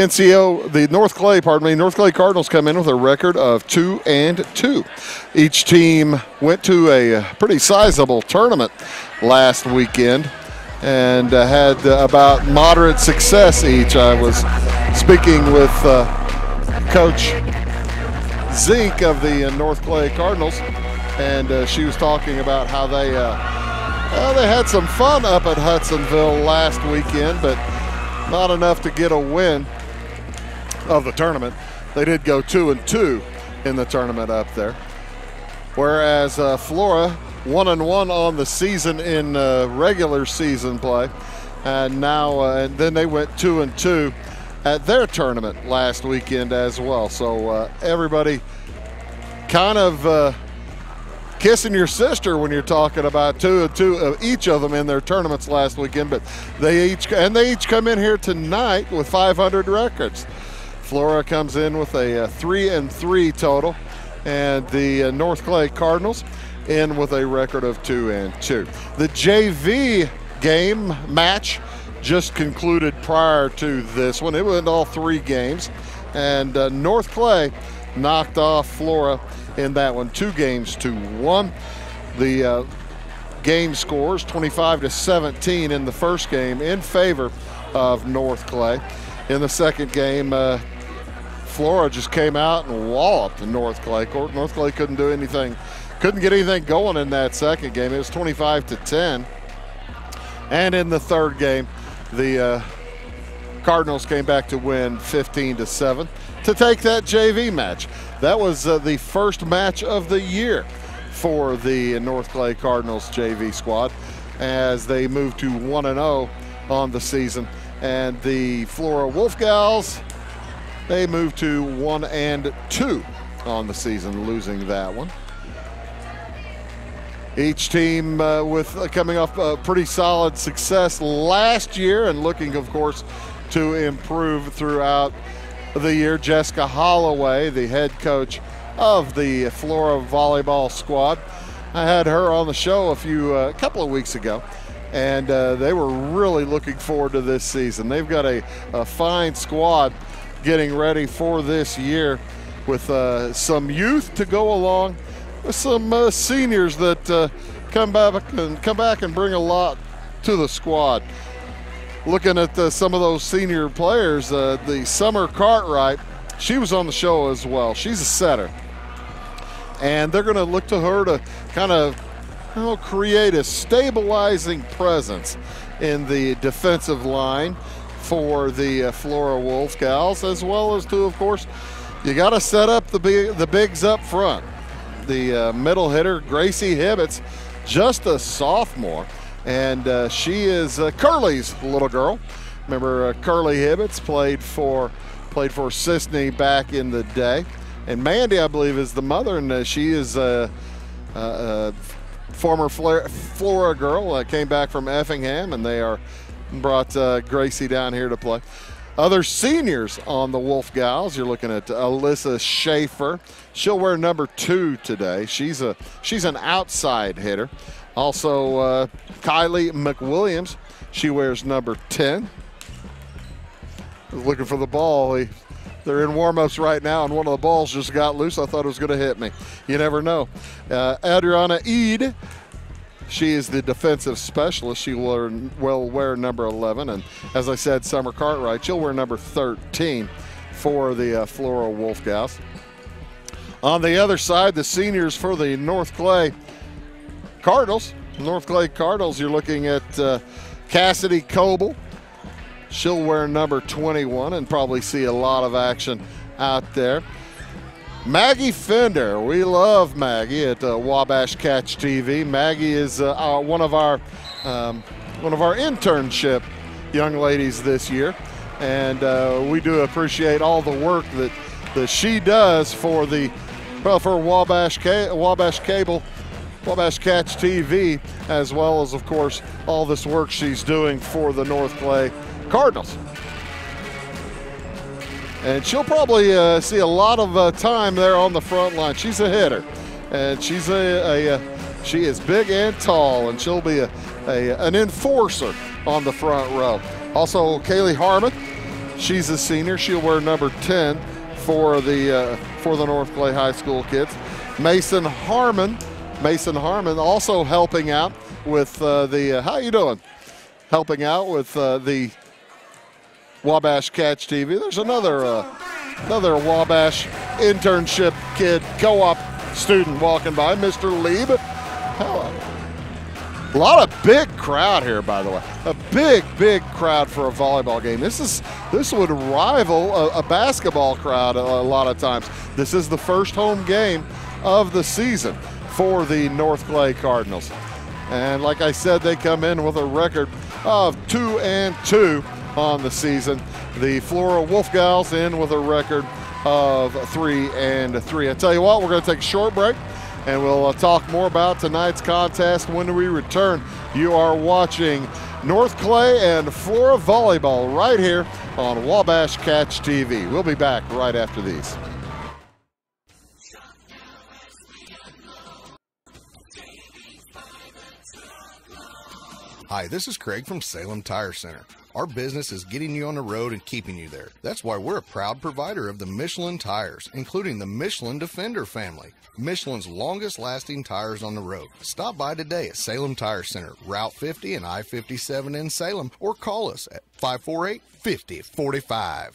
NCO, the North Clay Cardinals come in with a record of 2-2. Each team went to a pretty sizable tournament last weekend and had about moderate success each. I was speaking with Coach Zink of the North Clay Cardinals, and she was talking about how they had some fun up at Hudsonville last weekend, but not enough to get a win of the tournament. They did go 2-2 in the tournament up there, whereas Flora 1-1 on the season in regular season play, and now and then they went 2-2 at their tournament last weekend as well. So everybody kind of kissing your sister when you're talking about 2-2 of each of them in their tournaments last weekend, but they each come in here tonight with 500 records. Flora comes in with a 3-3 total, and the North Clay Cardinals in with a record of 2-2. The JV game match just concluded prior to this one. It went all 3 games, and North Clay knocked off Flora in that one 2-1. The game scores 25-17 in the first game in favor of North Clay. In the second game, Flora just came out and walloped North Clay. North Clay couldn't do anything, couldn't get anything going in that second game. It was 25-10. And in the third game, the Cardinals came back to win 15-7 to take that JV match. That was the first match of the year for the North Clay Cardinals JV squad as they moved to 1-0 on the season. And the Flora Wolf Gals, they moved to 1-2 on the season, losing that one. Each team coming off a pretty solid success last year and looking, of course, to improve throughout the year. Jessica Holloway, the head coach of the Flora Volleyball squad, I had her on the show a couple of weeks ago, and they were really looking forward to this season. They've got a fine squad getting ready for this year with some youth to go along with some seniors that come back and bring a lot to the squad. Looking at some of those senior players, the Summer Cartwright, she was on the show as well. She's a setter, and they're going to look to her to kind of create a stabilizing presence in the defensive line for the Flora Wolf Gals, as well as of course, you got to set up the bigs up front. The middle hitter, Gracie Hibbets, just a sophomore, and she is Curly's little girl. Remember, Curly Hibbets played for Sisney back in the day, and Mandy, I believe, is the mother, and she is a former Flora girl that came back from Effingham, and they brought Gracie down here to play. Other seniors on the Wolf Gals, you're looking at Alyssa Schaefer. She'll wear number 2 today. She's an outside hitter. Also, Kylie McWilliams, she wears number 10. Looking for the ball. They're in warm-ups right now, and one of the balls just got loose. I thought it was going to hit me. You never know. Adriana Eid, she is the defensive specialist. She will wear number 11. And as I said, Summer Cartwright, she'll wear number 13 for the Flora Wolf Gals. On the other side, the seniors for the North Clay Cardinals. North Clay Cardinals, you're looking at Cassidy Coble. She'll wear number 21 and probably see a lot of action out there. Maggie Fender, we love Maggie at Wabash Catch TV. Maggie is one of our internship young ladies this year, and we do appreciate all the work that she does for Wabash Cable, Wabash Catch TV, as well as, of course, all this work she's doing for the North Clay Cardinals. And she'll probably see a lot of time there on the front line. She's a hitter, and she is big and tall, and she'll be an enforcer on the front row. Also, Kaylee Harmon, She's a senior. She'll wear number 10 for the North Clay High School kids. Mason Harmon also helping out with how you doing? Helping out with the Wabash Catch TV. There's another Wabash internship kid, co-op student walking by, Mr. Lieb. A lot of big crowd here, by the way. A big crowd for a volleyball game. This would rival a basketball crowd a lot of times. This is the first home game of the season for the North Clay Cardinals. And like I said, they come in with a record of 2-2 on the season. The Flora Wolfgals in with a record of 3-3. I tell you what, we're going to take a short break, and we'll talk more about tonight's contest when we return. You are watching North Clay and Flora Volleyball right here on Wabash Catch TV. We'll be back right after these. Hi, this is Craig from Salem Tire Center. Our business is getting you on the road and keeping you there. That's why we're a proud provider of the Michelin tires, including the Michelin Defender family, Michelin's longest lasting tires on the road. Stop by today at Salem Tire Center, Route 50 and I-57 in Salem, or call us at 548-5045.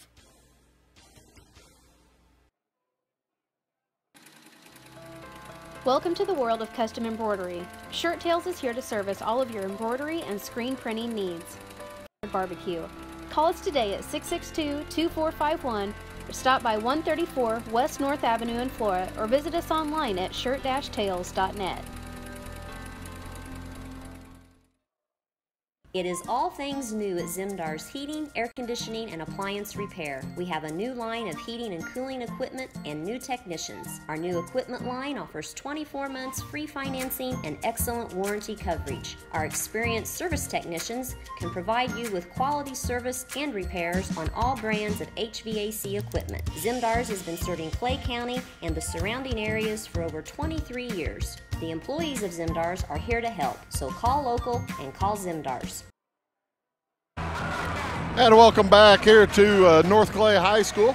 Welcome to the world of custom embroidery. Shirt Tales is here to service all of your embroidery and screen printing needs. Barbecue. Call us today at 662-2451 or stop by 134 West North Avenue in Flora or visit us online at shirt-tales.net. It is all things new at Zimdar's Heating, Air Conditioning, and Appliance Repair. We have a new line of heating and cooling equipment and new technicians. Our new equipment line offers 24 months free financing and excellent warranty coverage. Our experienced service technicians can provide you with quality service and repairs on all brands of HVAC equipment. Zimdar's has been serving Clay County and the surrounding areas for over 23 years. The employees of Zimdar's are here to help, so call local and call Zimdar's. And welcome back here to North Clay High School.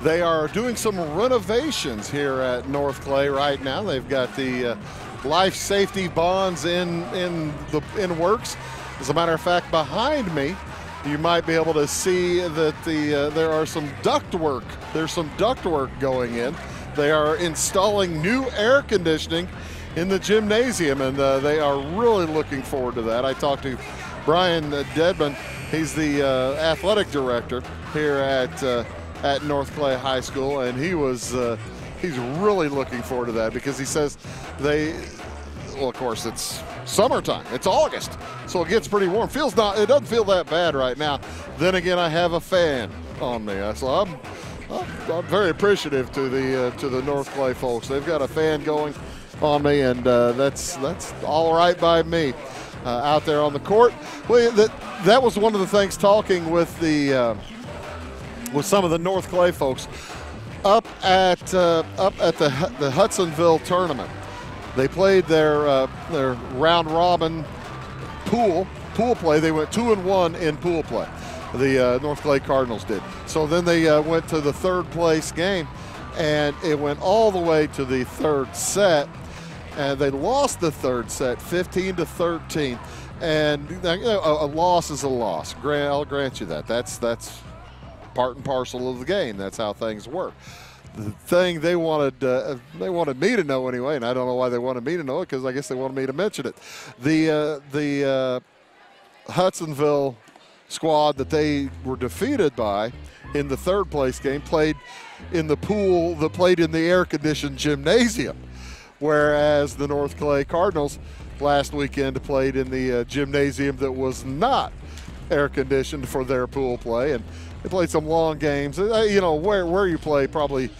They are doing some renovations here at North Clay right now. They've got the life safety bonds in works. As a matter of fact, behind me, you might be able to see that there are some ductwork. There's some ductwork going in. They are installing new air conditioning in the gymnasium, and they are really looking forward to that. I talked to Brian Dedman. He's the athletic director here at North Clay High School, and he's really looking forward to that because he says well, of course, it's summertime. It's August, so it gets pretty warm. It doesn't feel that bad right now. Then again, I have a fan on me, so I'm very appreciative to the North Clay folks. They've got a fan going on me, and that's all right by me out there on the court. Well, that was one of the things, talking with some of the North Clay folks up at the Hudsonville tournament. They played their round robin pool play. They went 2-1 in pool play. The North Clay Cardinals did. So then they went to the third place game, and it went all the way to the third set, and they lost the third set 15-13. And a loss is a loss. I'll grant you that. That's part and parcel of the game. That's how things work. The thing they wanted me to know anyway, and I don't know why they wanted me to know it, because I guess they wanted me to mention it. The Hudsonville squad that they were defeated by in the third place game played in the pool that played in the air-conditioned gymnasium, whereas the North Clay Cardinals last weekend played in the gymnasium that was not air-conditioned for their pool play, and they played some long games. Where you play, probably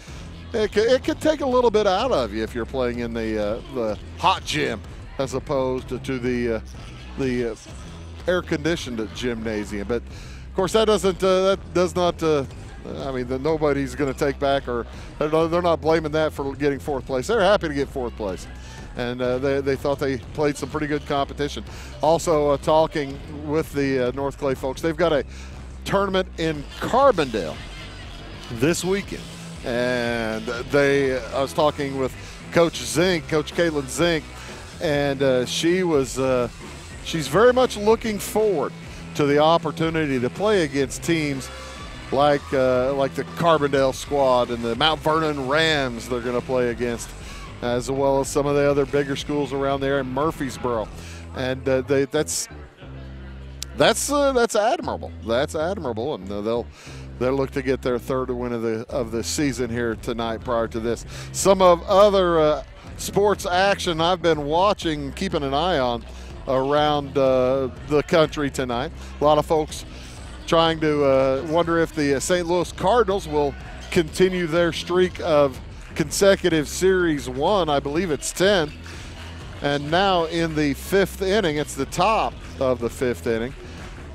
it could take a little bit out of you if you're playing in the hot gym as opposed to the air-conditioned gymnasium. But of course, that does not. I mean, nobody's going to take back, or they're not blaming that for getting fourth place. They're happy to get fourth place, and they thought they played some pretty good competition. Also, talking with the North Clay folks, they've got a tournament in Carbondale this weekend. And I was talking with Coach Zink, Coach Caitlin Zink, and she's very much looking forward to the opportunity to play against teams like the Carbondale squad and the Mount Vernon Rams they're going to play against, as well as some of the other bigger schools around there in Murfreesboro. And that's admirable. That's admirable, and they'll look to get their third win of the season here tonight. Prior to this, some of other sports action I've been watching, keeping an eye on around the country tonight. A lot of folks trying to wonder if the St. Louis Cardinals will continue their streak of consecutive Series 1. I believe it's 10. And now in the 5th inning, it's the top of the 5th inning,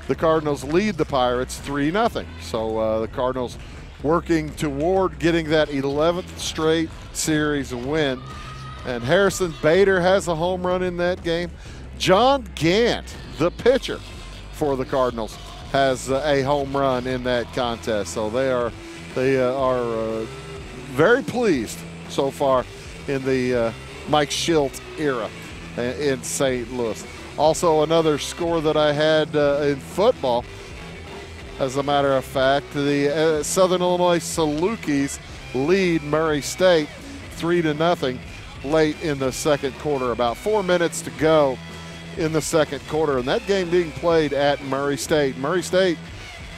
the Cardinals lead the Pirates 3-0. So the Cardinals working toward getting that 11th straight series win. And Harrison Bader has a home run in that game. John Gant, the pitcher for the Cardinals, has a home run in that contest. So they are very pleased so far in the Mike Schilt era in St. Louis. Also, another score that I had in football, as a matter of fact, the Southern Illinois Salukis lead Murray State 3-0 late in the second quarter. About 4 minutes to go in the second quarter, and that game being played at Murray State. Murray State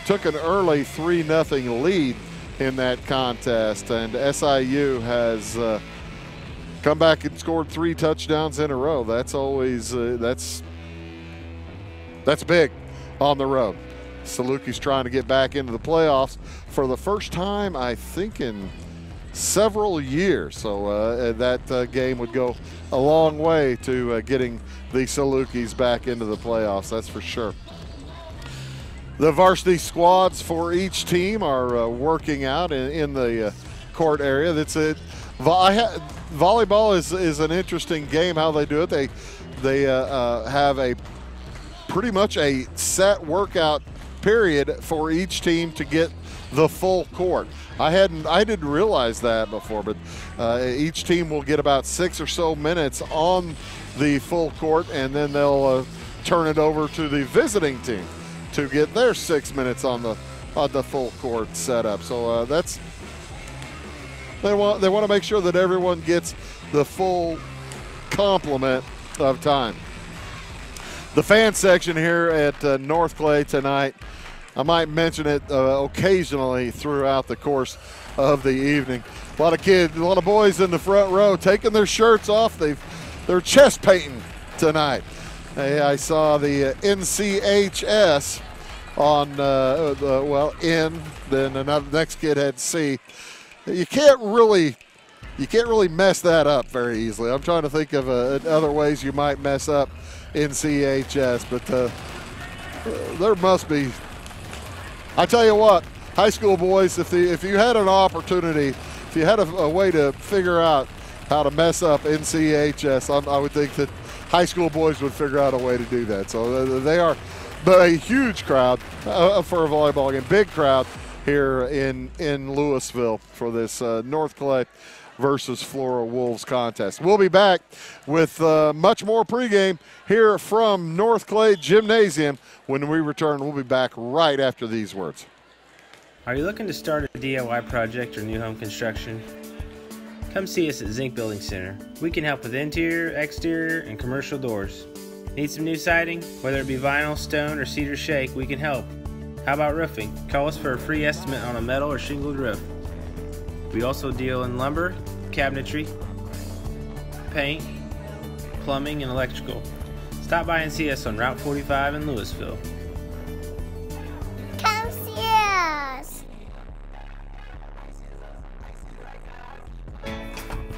took an early 3-0 lead in that contest, and SIU has come back and scored 3 touchdowns in a row. That's always that's big on the road. Salukis trying to get back into the playoffs for the first time, I think, in several years. So that game would go a long way to getting the Salukis back into the playoffs, that's for sure. The varsity squads for each team are working out in the court area. Volleyball is an interesting game, how they do it. They have a pretty much a set workout period for each team to get the full court. I didn't realize that before, but each team will get about 6 or so minutes on the full court, and then they'll turn it over to the visiting team to get their 6 minutes on the full court setup. So they want to make sure that everyone gets the full complement of time. The fan section here at North Clay tonight, I might mention it occasionally throughout the course of the evening. A lot of kids, a lot of boys in the front row taking their shirts off. They're chest painting tonight. Hey, I saw the NCHS on then another next kid had C. You can't really mess that up very easily. I'm trying to think of other ways you might mess up NCHS, but there must be. I tell you what, high school boys, if you had an opportunity, if you had a way to figure out how to mess up NCHS, I would think that high school boys would figure out a way to do that. So they are, but a huge crowd for a volleyball game, big crowd here in Louisville for this North Clay versus Flora Wolves contest. We'll be back with much more pregame here from North Clay Gymnasium. When we return, we'll be back right after these words. Are you looking to start a DIY project or new home construction? Come see us at Zink Building Center. We can help with interior, exterior, and commercial doors. Need some new siding? Whether it be vinyl, stone, or cedar shake, we can help. How about roofing? Call us for a free estimate on a metal or shingled roof. We also deal in lumber, cabinetry, paint, plumbing, and electrical. Stop by and see us on Route 45 in Louisville. Come see us!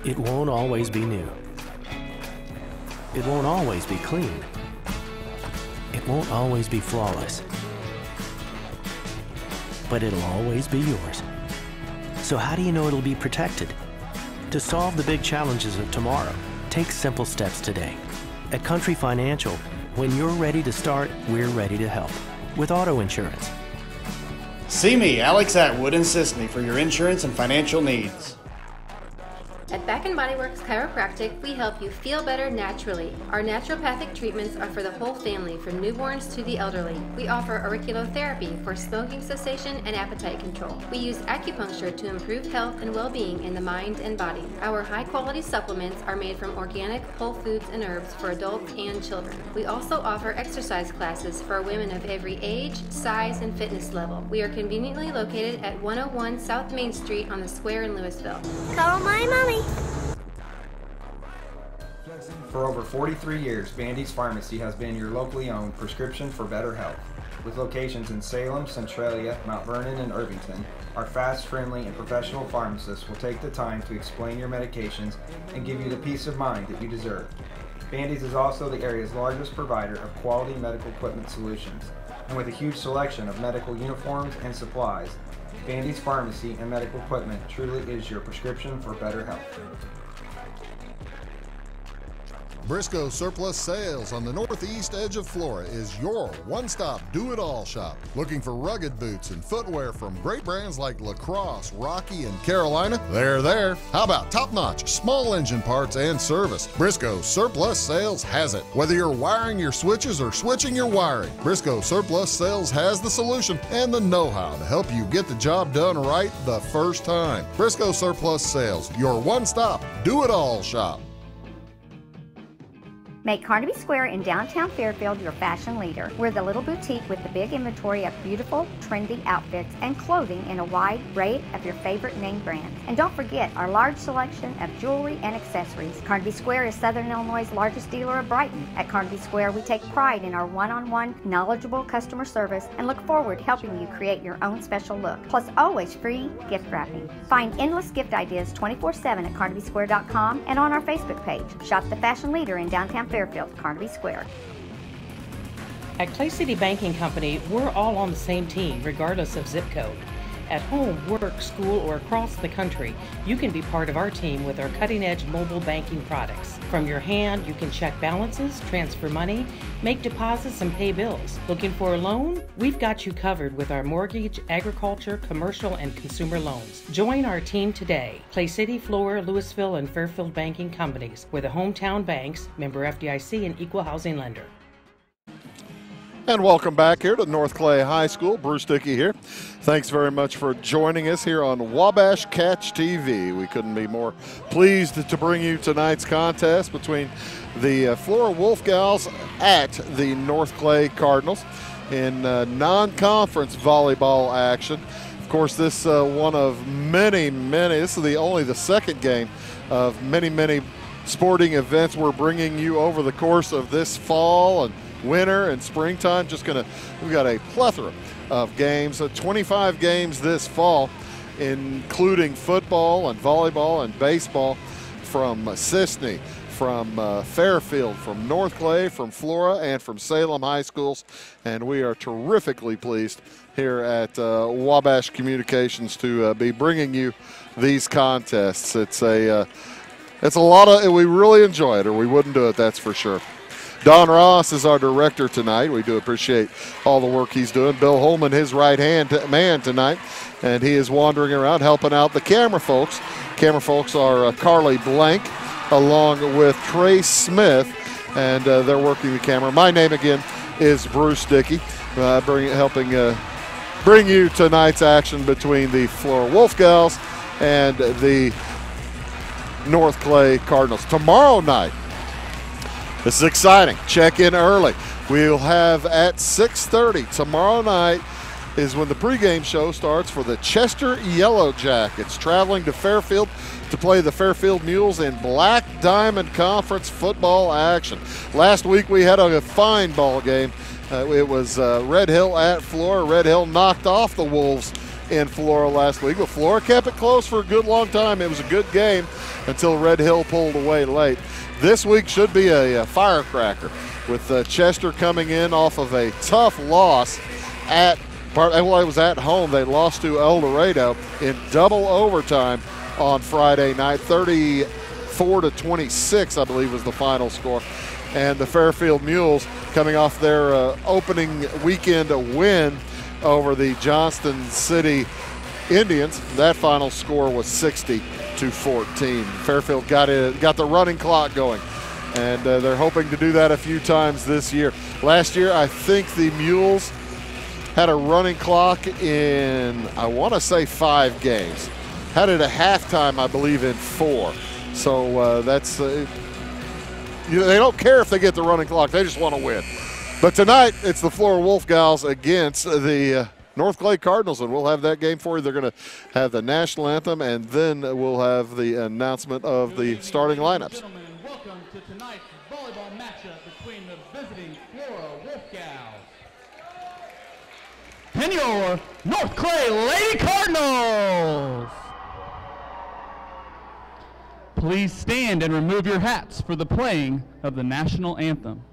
It won't always be new. It won't always be clean. It won't always be flawless. But it'll always be yours. So how do you know it'll be protected? To solve the big challenges of tomorrow, take simple steps today. At Country Financial, when you're ready to start, we're ready to help with auto insurance. See me, Alex Atwood in Sisney, for your insurance and financial needs. At Back & Body Works Chiropractic, we help you feel better naturally. Our naturopathic treatments are for the whole family, from newborns to the elderly. We offer auriculotherapy for smoking cessation and appetite control. We use acupuncture to improve health and well-being in the mind and body. Our high-quality supplements are made from organic, whole foods and herbs for adults and children. We also offer exercise classes for women of every age, size, and fitness level. We are conveniently located at 101 South Main Street on the Square in Louisville. Call my mommy. For over 43 years, Bandy's Pharmacy has been your locally owned prescription for better health. With locations in Salem, Centralia, Mount Vernon, and Irvington, our fast, friendly, and professional pharmacists will take the time to explain your medications and give you the peace of mind that you deserve. Bandy's is also the area's largest provider of quality medical equipment solutions, and with a huge selection of medical uniforms and supplies, Bandy's Pharmacy and Medical Equipment truly is your prescription for better health. Briscoe Surplus Sales on the northeast edge of Flora is your one-stop do-it-all shop. Looking for rugged boots and footwear from great brands like Lacrosse, Rocky, and Carolina? They're there. How about top-notch small engine parts and service? Briscoe Surplus Sales has it. Whether you're wiring your switches or switching your wiring, Briscoe Surplus Sales has the solution and the know-how to help you get the job done right the first time. Briscoe Surplus Sales, your one-stop do-it-all shop. Make Carnaby Square in downtown Fairfield your fashion leader. We're the little boutique with the big inventory of beautiful, trendy outfits and clothing in a wide array of your favorite name brands. And don't forget our large selection of jewelry and accessories. Carnaby Square is Southern Illinois' largest dealer of Brighton. At Carnaby Square, we take pride in our one-on-one, knowledgeable customer service and look forward to helping you create your own special look. Plus, always free gift wrapping. Find endless gift ideas 24/7 at CarnabySquare.com and on our Facebook page. Shop the fashion leader in downtown Fairfield, Carnaby Square. At Clay City Banking Company, we're all on the same team, regardless of zip code. At home, work, school, or across the country, you can be part of our team with our cutting-edge mobile banking products. From your hand, you can check balances, transfer money, make deposits, and pay bills. Looking for a loan? We've got you covered with our mortgage, agriculture, commercial, and consumer loans. Join our team today. Clay City, Flora, Louisville, and Fairfield Banking Companies. We're the hometown banks, member FDIC, and equal housing lender. And welcome back here to North Clay High School. Bruce Dickey here. Thanks very much for joining us here on Wabash Catch TV. We couldn't be more pleased to bring you tonight's contest between the Flora Wolf Gals at the North Clay Cardinals in non-conference volleyball action. Of course, this one of many, this is only the second game of many sporting events we're bringing you over the course of this fall and winter and springtime. We've got a plethora of games, 25 games this fall, including football and volleyball and baseball from Sisney, from Fairfield, from North Clay, from Flora, and from Salem High Schools. And we are terrifically pleased here at Wabash Communications to be bringing you these contests. It's a lot of, we really enjoy it, or we wouldn't do it, that's for sure. Don Ross is our director tonight. We do appreciate all the work he's doing. Bill Holman, his right-hand man tonight, and he is wandering around helping out the camera folks. Camera folks are Carly Blank along with Trace Smith, and they're working the camera. My name again is Bruce Dickey, helping bring you tonight's action between the Flora Wolf Gals and the North Clay Cardinals. Tomorrow night, this is exciting. Check in early. We'll have at 6:30 tomorrow night is when the pregame show starts for the Chester Yellow Jackets, traveling to Fairfield to play the Fairfield Mules in Black Diamond Conference football action. Last week we had a fine ball game. It was Red Hill at Flora. Red Hill knocked off the Wolves in Flora last week, but Flora kept it close for a good long time. It was a good game until Red Hill pulled away late. This week should be a firecracker with Chester coming in off of a tough loss it was at home. They lost to El Dorado in double overtime on Friday night. 34-26, I believe, was the final score. And the Fairfield Mules, coming off their opening weekend win over the Johnston City Indians. That final score was 60-14. Fairfield got the running clock going, and they're hoping to do that a few times this year. Last year, I think the Mules had a running clock in, I want to say 5 games. Had it at halftime, I believe, in 4. So that's, they don't care if they get the running clock. They just want to win. But tonight, it's the Flora Wolf Gals against the North Clay Cardinals, and we'll have that game for you. They're going to have the national anthem, and then we'll have the announcement of the starting lineups. Welcome to tonight's volleyball matchup between the visiting Flora Wolf Gals and your North Clay Lady Cardinals. Please stand and remove your hats for the playing of the national anthem.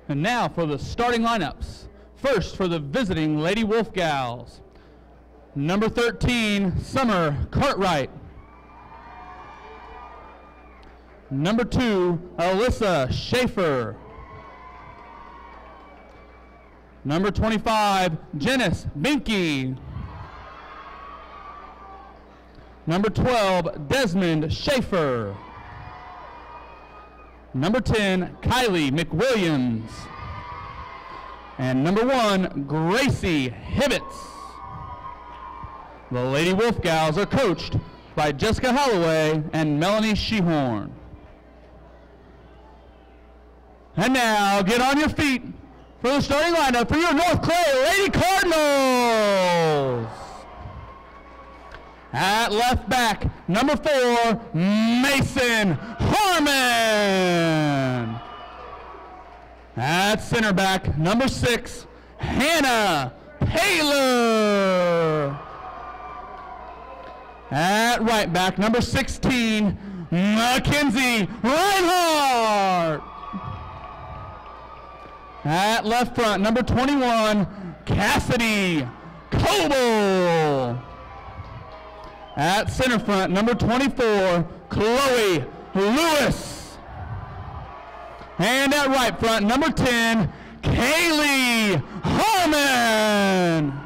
And now for the starting lineups. First for the visiting Lady Wolf Gals. Number 13, Summer Cartwright. Number 2, Alyssa Schaefer. Number 25, Janice Binky. Number 12, Desmond Schaefer. Number 10, Kylie McWilliams. And number 1, Gracie Hibbets. The Lady Wolf Gals are coached by Jessica Holloway and Melanie Shehorn. And now, get on your feet for the starting lineup for your North Clay Lady Cardinals. At left back, number 4, Mason Harmon. At center back, number 6, Hannah Paler. At right back, number 16, Mackenzie Reinhardt. At left front, number 21, Cassidy Coble. At center front, number 24, Chloe Lewis. And at right front, number 10, Kaylee Harmon.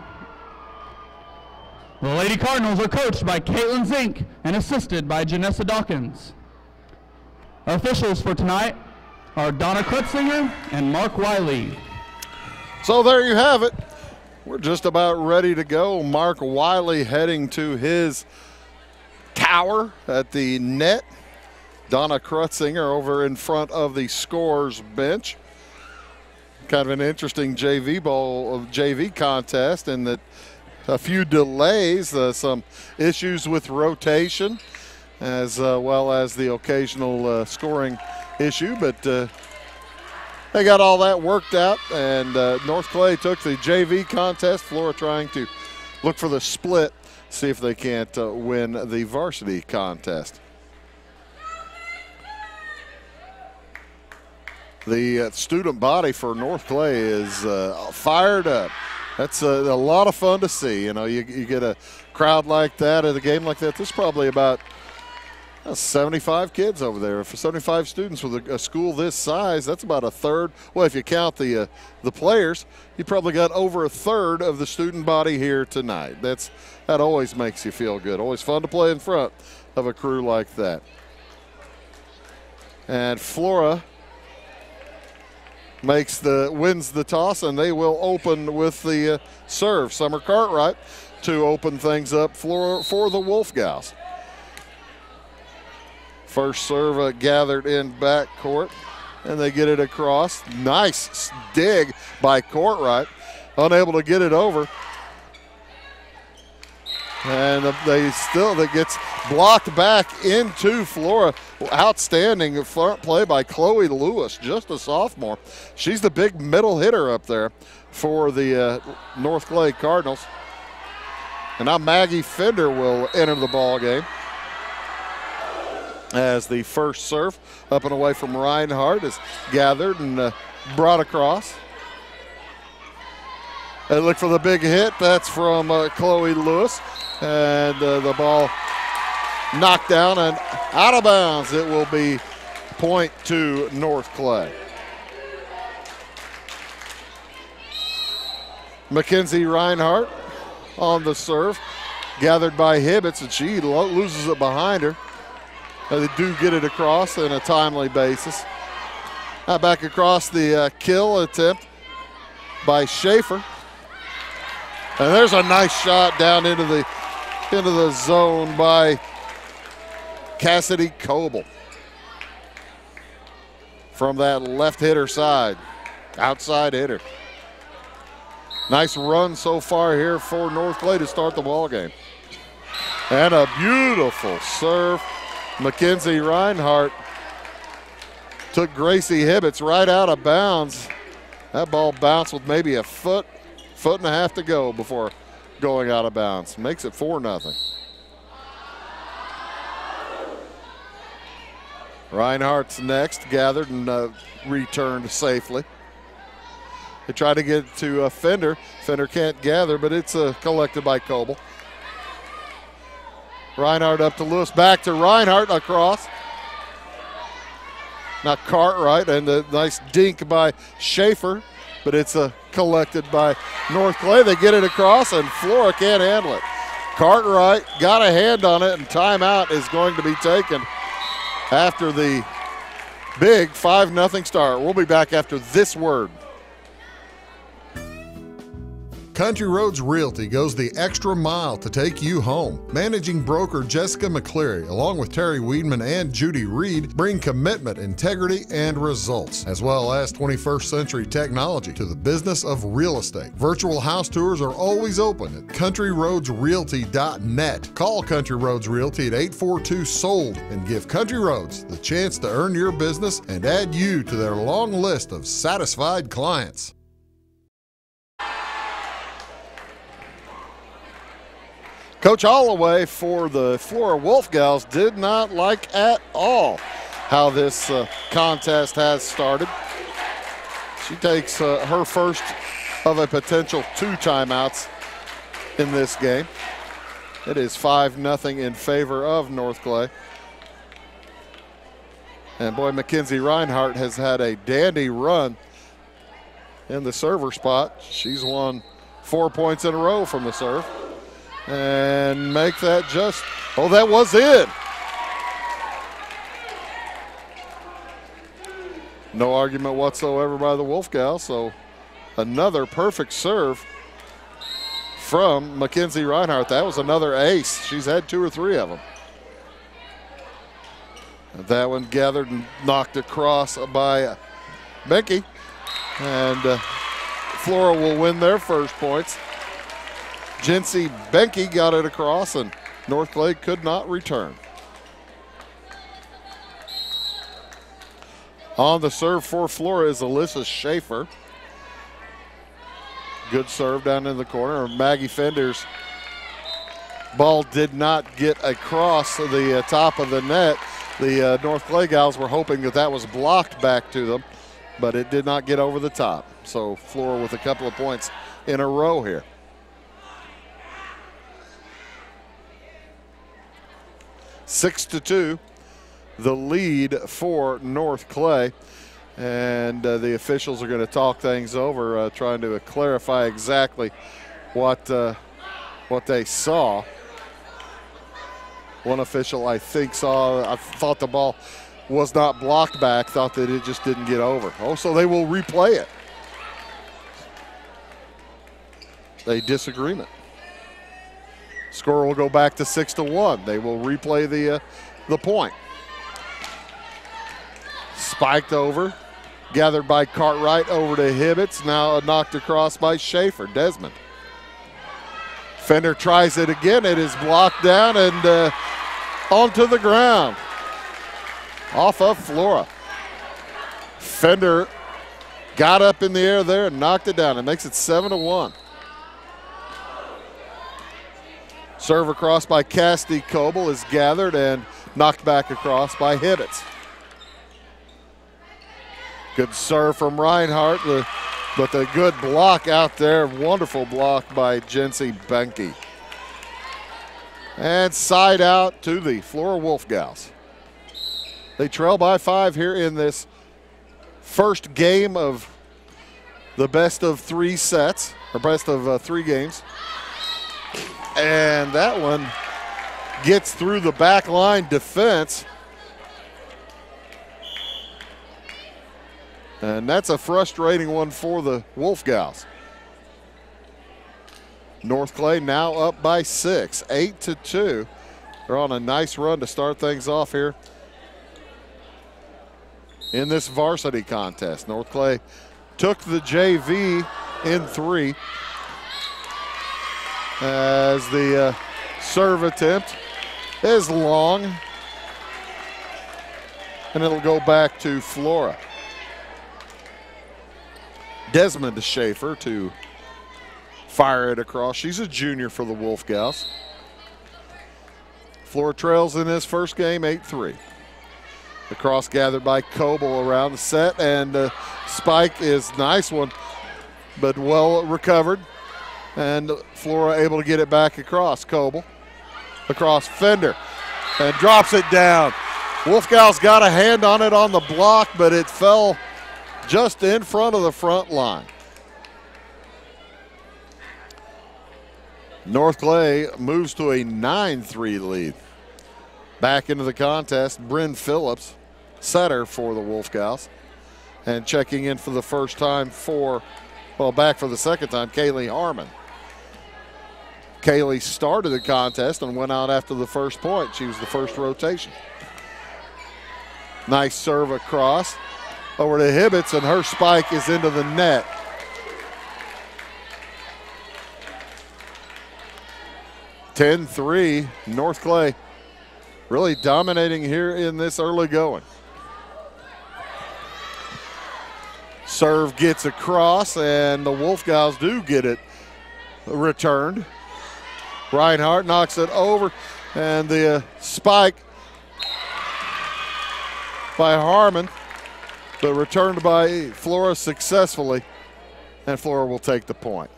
The Lady Cardinals are coached by Caitlin Zink and assisted by Janessa Dawkins. Officials for tonight are Donna Krutzinger and Mark Wiley. So there you have it. We're just about ready to go. Mark Wiley heading to his tower at the net. Donna Krutzinger over in front of the scorer's bench. Kind of an interesting JV contest in that a few delays, some issues with rotation, as well as the occasional scoring issue, but they got all that worked out, and North Clay took the JV contest. Flora trying to look for the split, see if they can't win the varsity contest. The student body for North Clay is fired up. That's a lot of fun to see. You know, you get a crowd like that at a game like that, there's probably about 75 kids over there. For 75 students with a school this size, that's about a third. Well, if you count the players, you probably got over a third of the student body here tonight. That always makes you feel good. Always fun to play in front of a crew like that. And Flora wins the toss, and they will open with the serve. Summer Cartwright to open things up for the Wolf Gals. First serve gathered in backcourt, and they get it across. Nice dig by Cartwright, unable to get it over. And that gets blocked back into Flora. Outstanding front play by Chloe Lewis, just a sophomore. She's the big middle hitter up there for the North Clay Cardinals. And now Maggie Fender will enter the ball game as the first serve up and away from Reinhardt is gathered and brought across. They look for the big hit. That's from Chloe Lewis. And the ball knocked down and out of bounds. It will be point to North Clay. Mackenzie Reinhardt on the serve, gathered by Hibbets, and she loses it behind her. They do get it across on a timely basis. Now back across the kill attempt by Schaefer. And there's a nice shot down into the zone by Cassidy Coble from that left hitter side, outside hitter. Nice run so far here for North Clay to start the ball game. And a beautiful serve. Mackenzie Reinhardt took Gracie Hibbets right out of bounds. That ball bounced with maybe a foot and a half to go before going out of bounds. Makes it 4-0. Reinhardt's next, gathered and returned safely. They try to get it to Fender. Fender can't gather, but it's collected by Coble. Reinhardt up to Lewis, back to Reinhardt across. Now Cartwright, and a nice dink by Schaefer, but it's collected by North Clay. They get it across, and Flora can't handle it. Cartwright got a hand on it, and timeout is going to be taken after the big 5-0 start. We'll be back after this word. Country Roads Realty goes the extra mile to take you home. Managing broker Jessica McCleary, along with Terry Weedman and Judy Reed, bring commitment, integrity, and results, as well as 21st century technology to the business of real estate. Virtual house tours are always open at countryroadsrealty.net. Call Country Roads Realty at 842-SOLD and give Country Roads the chance to earn your business and add you to their long list of satisfied clients. Coach Holloway for the Flora Wolf Gals did not like at all how this contest has started. She takes her first of a potential 2 timeouts in this game. It is 5-0 in favor of North Clay. And boy, Mackenzie Reinhardt has had a dandy run in the server spot. She's won 4 points in a row from the serve. And make that that was in. No argument whatsoever by the Wolf Gals, so another perfect serve from Mackenzie Reinhardt. That was another ace. She's had 2 or 3 of them. And that one gathered and knocked across by Benke. And Flora will win their first points. Jency Benke got it across, and North Clay could not return. On the serve for Flora is Alyssa Schaefer. Good serve down in the corner. Maggie Fender's ball did not get across the top of the net. The North Clay Gals were hoping that was blocked back to them, but it did not get over the top. So Flora with a couple of points in a row here. 6-2, the lead for North Clay. And the officials are going to talk things over, trying to clarify exactly what they saw. One official, I thought the ball was not blocked back, thought that it just didn't get over. Oh, so they will replay it. A disagreement. Score will go back to 6-1. They will replay the point. Spiked over. Gathered by Cartwright over to Hibbets. Now knocked across by Schaefer. Desmond. Fender tries it again. It is blocked down and onto the ground. Off of Flora. Fender got up in the air there and knocked it down. It makes it 7-1. Serve across by Cassidy Coble is gathered and knocked back across by Hibbets. Good serve from Reinhardt, but the good block out there. Wonderful block by Jency Benke. And side out to the Flora Wolf Gals. They trail by 5 here in this first game of the best of 3 sets, or best of 3 games. And that one gets through the back line defense. And that's a frustrating one for the Wolf Gals. North Clay now up by 6, 8-2. They're on a nice run to start things off here in this varsity contest. North Clay took the JV in 3 as the serve attempt is long, and it'll go back to Flora. Desmond Schaefer to fire it across. She's a junior for the Wolf Gals. Flora trails in this first game 8-3. The cross gathered by Coble around the set, and the spike is nice one, but well recovered. And Flora able to get it back across. Coble across Fender and drops it down. Wolf Gals got a hand on it on the block, but it fell just in front of the front line. North Clay moves to a 9-3 lead. Back into the contest, Bryn Phillips, setter for the Wolf Gals. And checking in for the first time back for the second time, Kaylee Harmon. Kaylee started the contest and went out after the first point. She was the first rotation. Nice serve across over to Hibbets, and her spike is into the net. (10-3), North Clay really dominating here in this early going. Serve gets across, and the Wolf Gals do get it returned. Reinhardt knocks it over, and the spike by Harmon, but returned by Flora successfully, and Flora will take the point.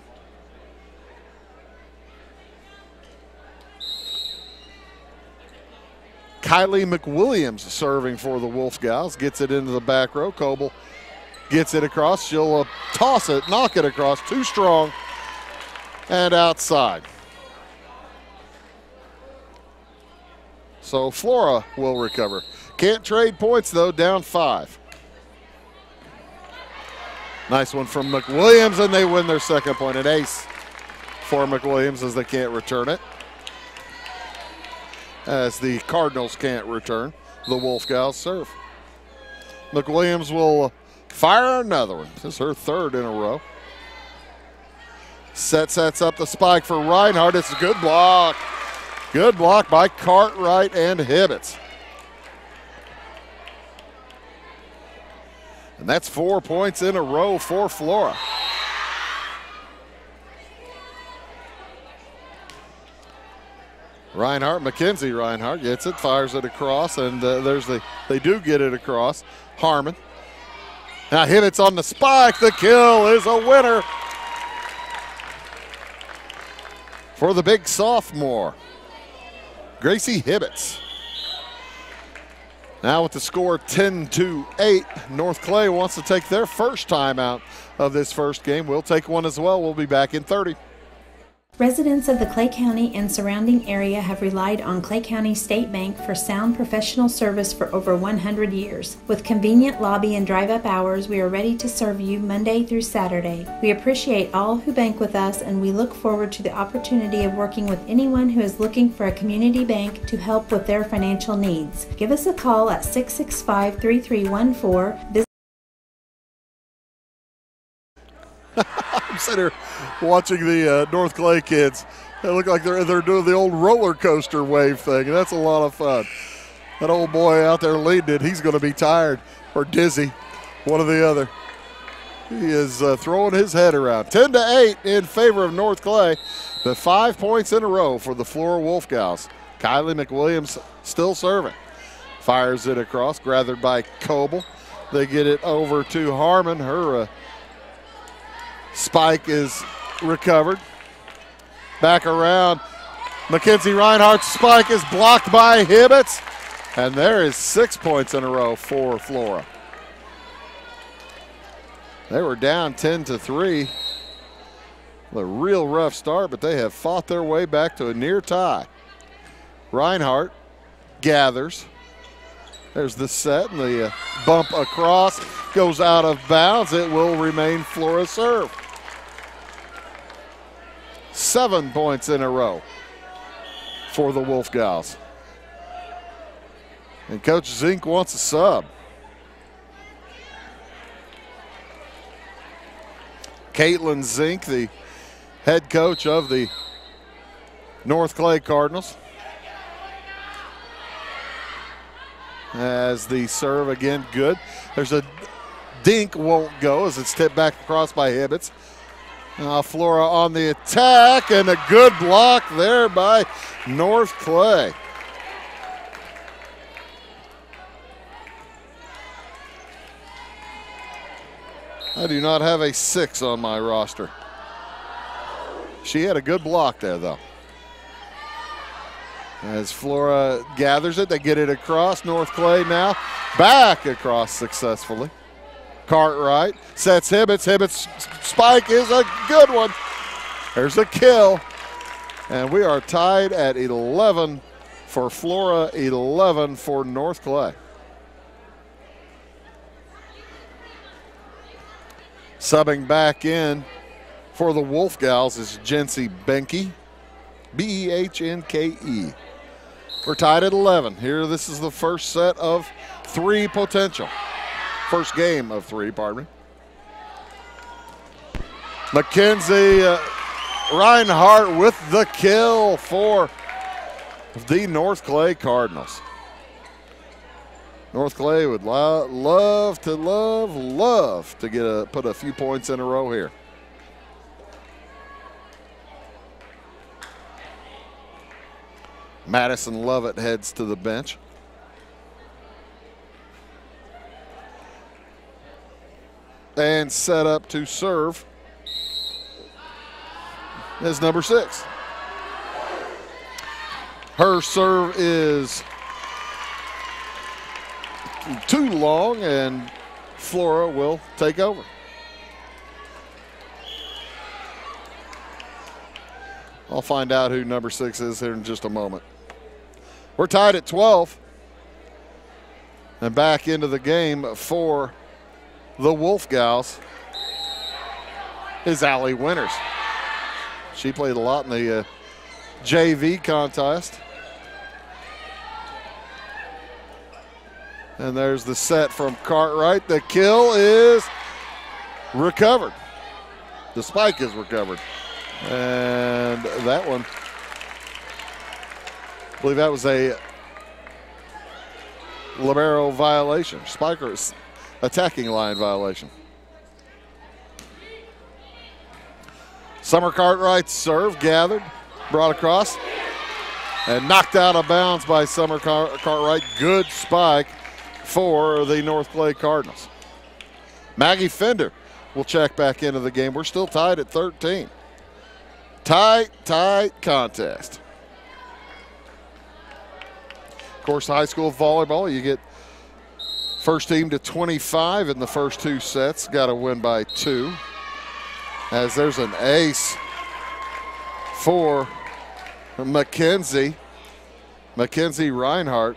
Kylie McWilliams serving for the Wolf Gals, gets it into the back row. Coble gets it across. She'll toss it, knock it across, too strong, and outside. So Flora will recover. Can't trade points though, down 5. Nice one from McWilliams, and they win their second point. An ace for McWilliams as they can't return it. As the Cardinals can't return the Wolf Gals serve. McWilliams will fire another one. This is her third in a row. Sets up the spike for Reinhardt. It's a good block. Good block by Cartwright and Hibbets. And that's 4 points in a row for Flora. Mackenzie Reinhardt gets it, fires it across, and they do get it across. Harmon. Now Hibbets on the spike. The kill is a winner for the big sophomore, Gracie Hibbets. Now with the score 10-8, North Clay wants to take their first timeout of this first game. We'll take one as well. We'll be back in 30. Residents of the Clay County and surrounding area have relied on Clay County State Bank for sound professional service for over 100 years. With convenient lobby and drive-up hours, we are ready to serve you Monday through Saturday. We appreciate all who bank with us, and we look forward to the opportunity of working with anyone who is looking for a community bank to help with their financial needs. Give us a call at 665-3314. I'm sitting here watching the North Clay kids. They look like they're doing the old roller coaster wave thing, and that's a lot of fun. That old boy out there leading it, he's going to be tired or dizzy, one or the other. He is throwing his head around. 10-8 in favor of North Clay. The 5 points in a row for the Flora Wolf Gals. Kylie McWilliams still serving. Fires it across, gathered by Coble. They get it over to Harmon. Her spike is recovered. Back around. Mackenzie Reinhardt's spike is blocked by Hibbets. And there is 6 points in a row for Flora. They were down 10-3. A real rough start, but they have fought their way back to a near tie. Reinhardt gathers. There's the set, and the bump across goes out of bounds. It will remain Flora's serve. 7 points in a row for the Wolf Gals. And Coach Zink wants a sub. Caitlin Zink, the head coach of the North Clay Cardinals. As the serve again, good. There's a dink, won't go as it's tipped back across by Hibbets. Now Flora on the attack, and a good block there by North Clay. I do not have a 6 on my roster. She had a good block there, though. As Flora gathers it, they get it across. North Clay now back across successfully. Cartwright sets Hibbets. Hibbets' spike is a good one. There's a kill. And we are tied at 11 for Flora, 11 for North Clay. Subbing back in for the Wolf Gals is Jency Benke, Behnke. We're tied at 11. Here, this is the first set of 3 potential. First game of 3, pardon me. Mackenzie Reinhardt with the kill for the North Clay Cardinals. North Clay would love to get put a few points in a row here. Madison Lovett heads to the bench. And set up to serve is number 6. Her serve is too long, and Flora will take over. I'll find out who number 6 is here in just a moment. We're tied at 12. And back into the game for the Wolf Gals is Allie Winters. She played a lot in the JV contest. And there's the set from Cartwright. The kill is recovered. The spike is recovered. And that one, I believe that was a libero violation. Spiker attacking line violation. Summer Cartwright's serve gathered, brought across, and knocked out of bounds by Summer Cartwright. Good spike for the North Clay Cardinals. Maggie Fender will check back into the game. We're still tied at 13. Tight contest. Of course, high school volleyball, you get First team to 25 in the first 2 sets. Got to win by 2. As there's an ace for Mackenzie Reinhardt.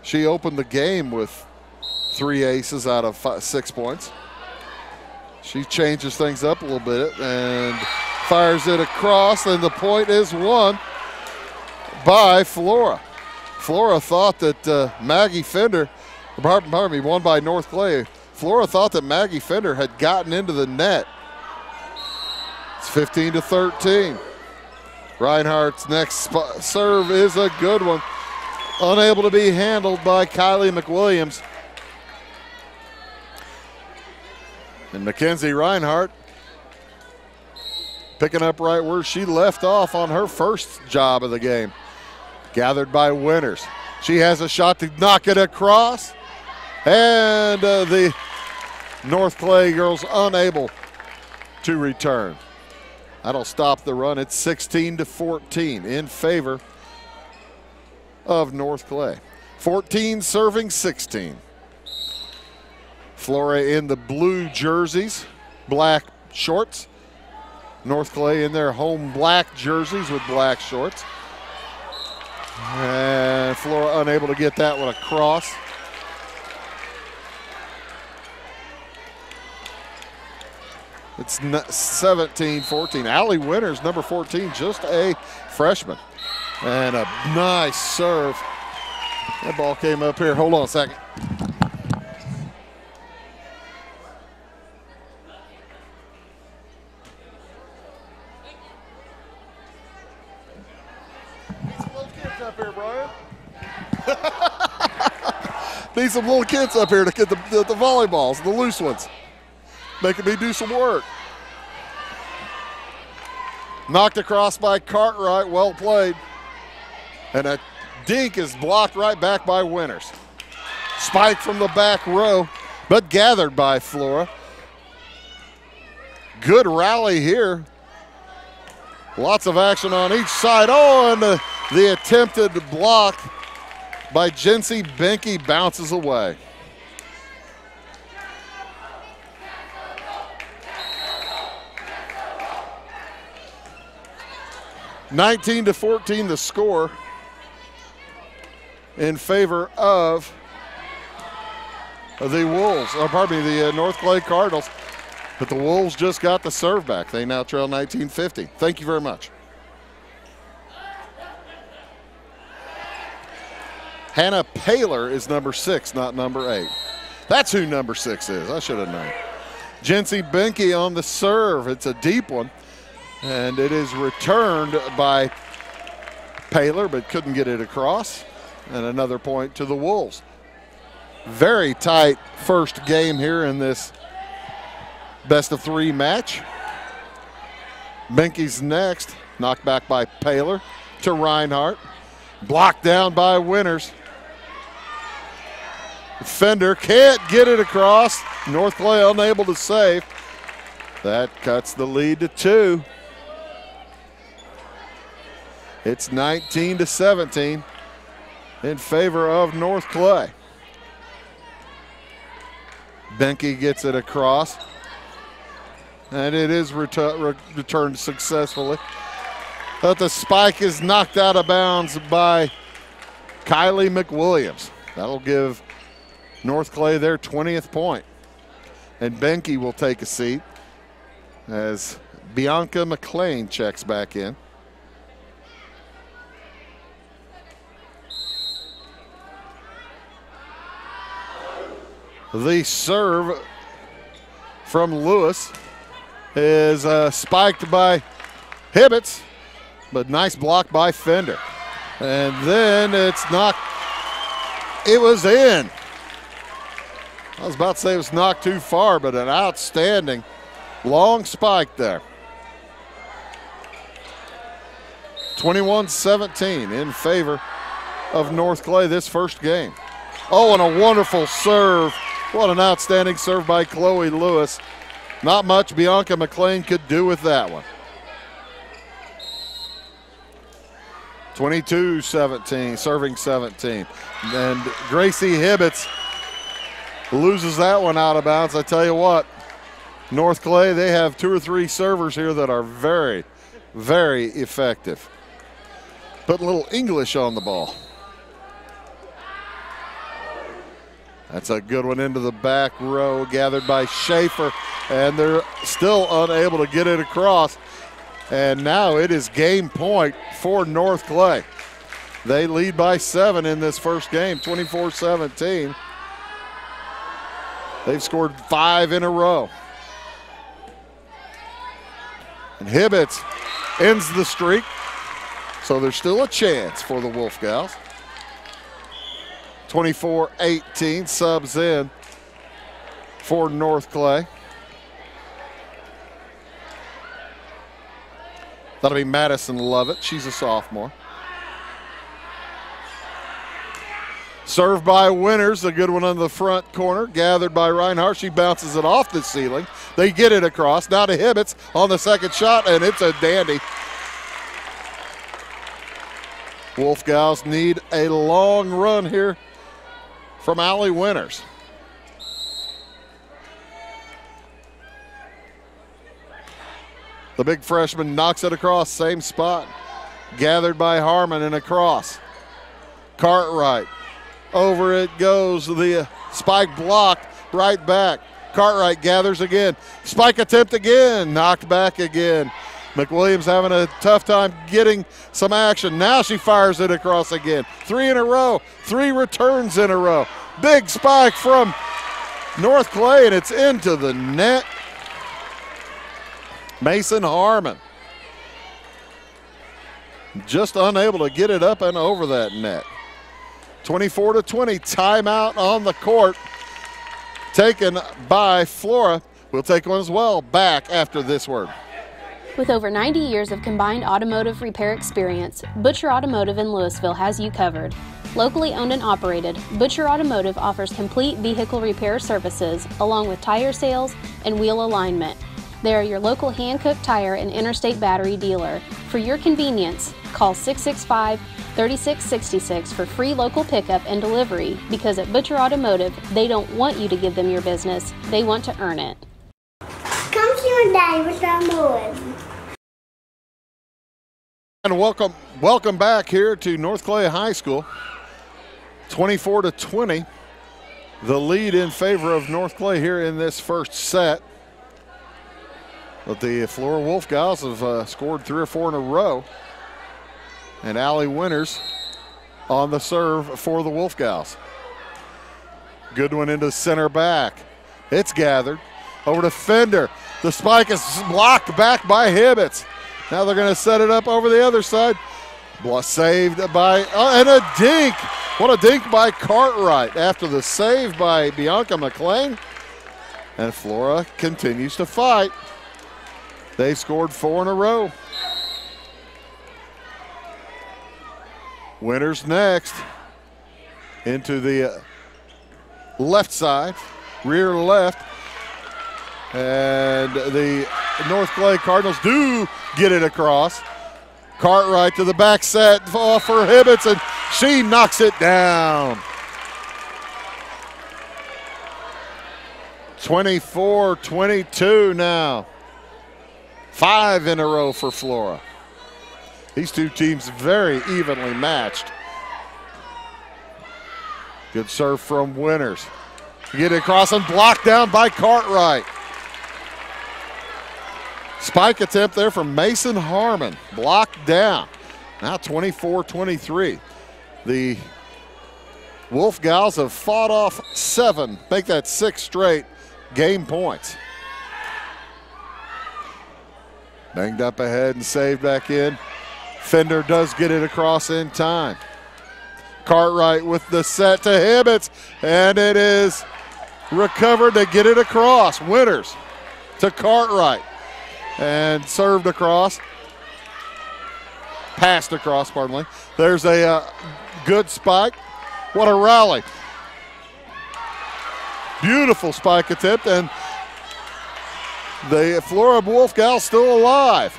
She opened the game with 3 aces out of 6 points. She changes things up a little bit and fires it across, and the point is won by Flora. Flora thought that Maggie Fender, pardon me, won by North Clay. Flora thought that Maggie Fender had gotten into the net. It's 15-13. Reinhardt's next serve is a good one. Unable to be handled by Kylie McWilliams. And Mackenzie Reinhardt picking up right where she left off on her first job of the game. Gathered by Winters. She has a shot to knock it across. And the North Clay girls unable to return. That'll stop the run. It's 16-14 in favor of North Clay. 14 serving 16. Flora in the blue jerseys, black shorts. North Clay in their home black jerseys with black shorts. And Flora unable to get that one across. It's 17-14. Allie Winters, number 14, just a freshman. And a nice serve. That ball came up here. Hold on a second. Up here, Brian. Need some little kids up here to get the volleyballs, the loose ones. Making me do some work. Knocked across by Cartwright, well played. And a dink is blocked right back by Winters. Spike from the back row, but gathered by Flora. Good rally here. Lots of action on each side. Oh, and the attempted block by Jency Benke bounces away. (19-14) the score in favor of the Wolves. The North Clay Cardinals. But the Wolves just got the serve back. They now trail 19-15. Thank you very much. Hannah Paler is number 6, not number 8. That's who number 6 is. I should have known. Jency Benke on the serve. It's a deep one. And it is returned by Paler, but couldn't get it across. And another point to the Wolves. Very tight first game here in this best-of-3 match. Benke's next. Knocked back by Paler to Reinhardt. Blocked down by Winters. Fender can't get it across. North Clay unable to save. That cuts the lead to 2. It's 19-17 in favor of North Clay. Benke gets it across. And it is returned successfully. But the spike is knocked out of bounds by Kylie McWilliams. That'll give North Clay their 20th point. And Benke will take a seat as Bianca McLean checks back in. The serve from Lewis is spiked by Hibbets, but nice block by Fender. And then it's knocked, it was in. I was about to say it was knocked too far, but an outstanding long spike there. 21-17 in favor of North Clay this first game. Oh, and a wonderful serve. What an outstanding serve by Chloe Lewis. Not much Bianca McLean could do with that one. 22-17, serving 17. And Gracie Hibbets loses that one out of bounds. I tell you what, North Clay, they have 2 or 3 servers here that are very, very effective. Putting a little English on the ball. That's a good one into the back row, gathered by Schaefer, and they're still unable to get it across. And now it is game point for North Clay. They lead by 7 in this first game, 24-17. They've scored 5 in a row. And Hibbets ends the streak, so there's still a chance for the Wolf Gals. 24-18 subs in for North Clay. That'll be Madison Lovett. She's a sophomore. Served by Winters, a good one on the front corner, gathered by Reinhardt. She bounces it off the ceiling. They get it across. Now to Hibbets on the second shot, and it's a dandy. Wolf Gals need a long run here from Allie Winters. The big freshman knocks it across, same spot. Gathered by Harmon and across. Cartwright. Over it goes. The spike blocked right back. Cartwright gathers again. Spike attempt again. Knocked back again. McWilliams having a tough time getting some action. Now she fires it across again. 3 in a row. 3 returns in a row. Big spike from North Clay, and it's into the net. Mason Harmon just unable to get it up and over that net. 24-20, timeout on the court taken by Flora. We'll take one as well back after this word. With over 90 years of combined automotive repair experience, Butcher Automotive in Louisville has you covered. Locally owned and operated, Butcher Automotive offers complete vehicle repair services along with tire sales and wheel alignment. They are your local hand-cooked tire and interstate battery dealer. For your convenience, call 665-3666 for free local pickup and delivery, because at Butcher Automotive, they don't want you to give them your business, they want to earn it. Come see your daddy with some wood. And welcome back here to North Clay High School. 24-20, the lead in favor of North Clay here in this first set. But the Flora Wolf Gals have scored 3 or 4 in a row. And Allie Winters on the serve for the Wolf Gals. Good one into center back. It's gathered. Over to Fender. The spike is blocked back by Hibbets. Now they're going to set it up over the other side. Saved by, and a dink. What a dink by Cartwright after the save by Bianca McLean. And Flora continues to fight. They've scored 4 in a row. Winters next. Into the left side, rear left. And the North Clay Cardinals do get it across. Cartwright to the back set off for Hibbets, and she knocks it down. 24-22 now. 5 in a row for Flora. These two teams very evenly matched. Good serve from Winters. Get it across and blocked down by Cartwright. Spike attempt there from Mason Harmon. Blocked down. Now 24-23. The Wolf Gals have fought off 7. Make that 6 straight game points. Banged up ahead and saved back in. Fender does get it across in time. Cartwright with the set to Hibbets, and it is recovered to get it across. Winters to Cartwright, and served across. Passed across, pardon me. There's a good spike. What a rally. Beautiful spike attempt, and the Flora Wolf Gals still alive.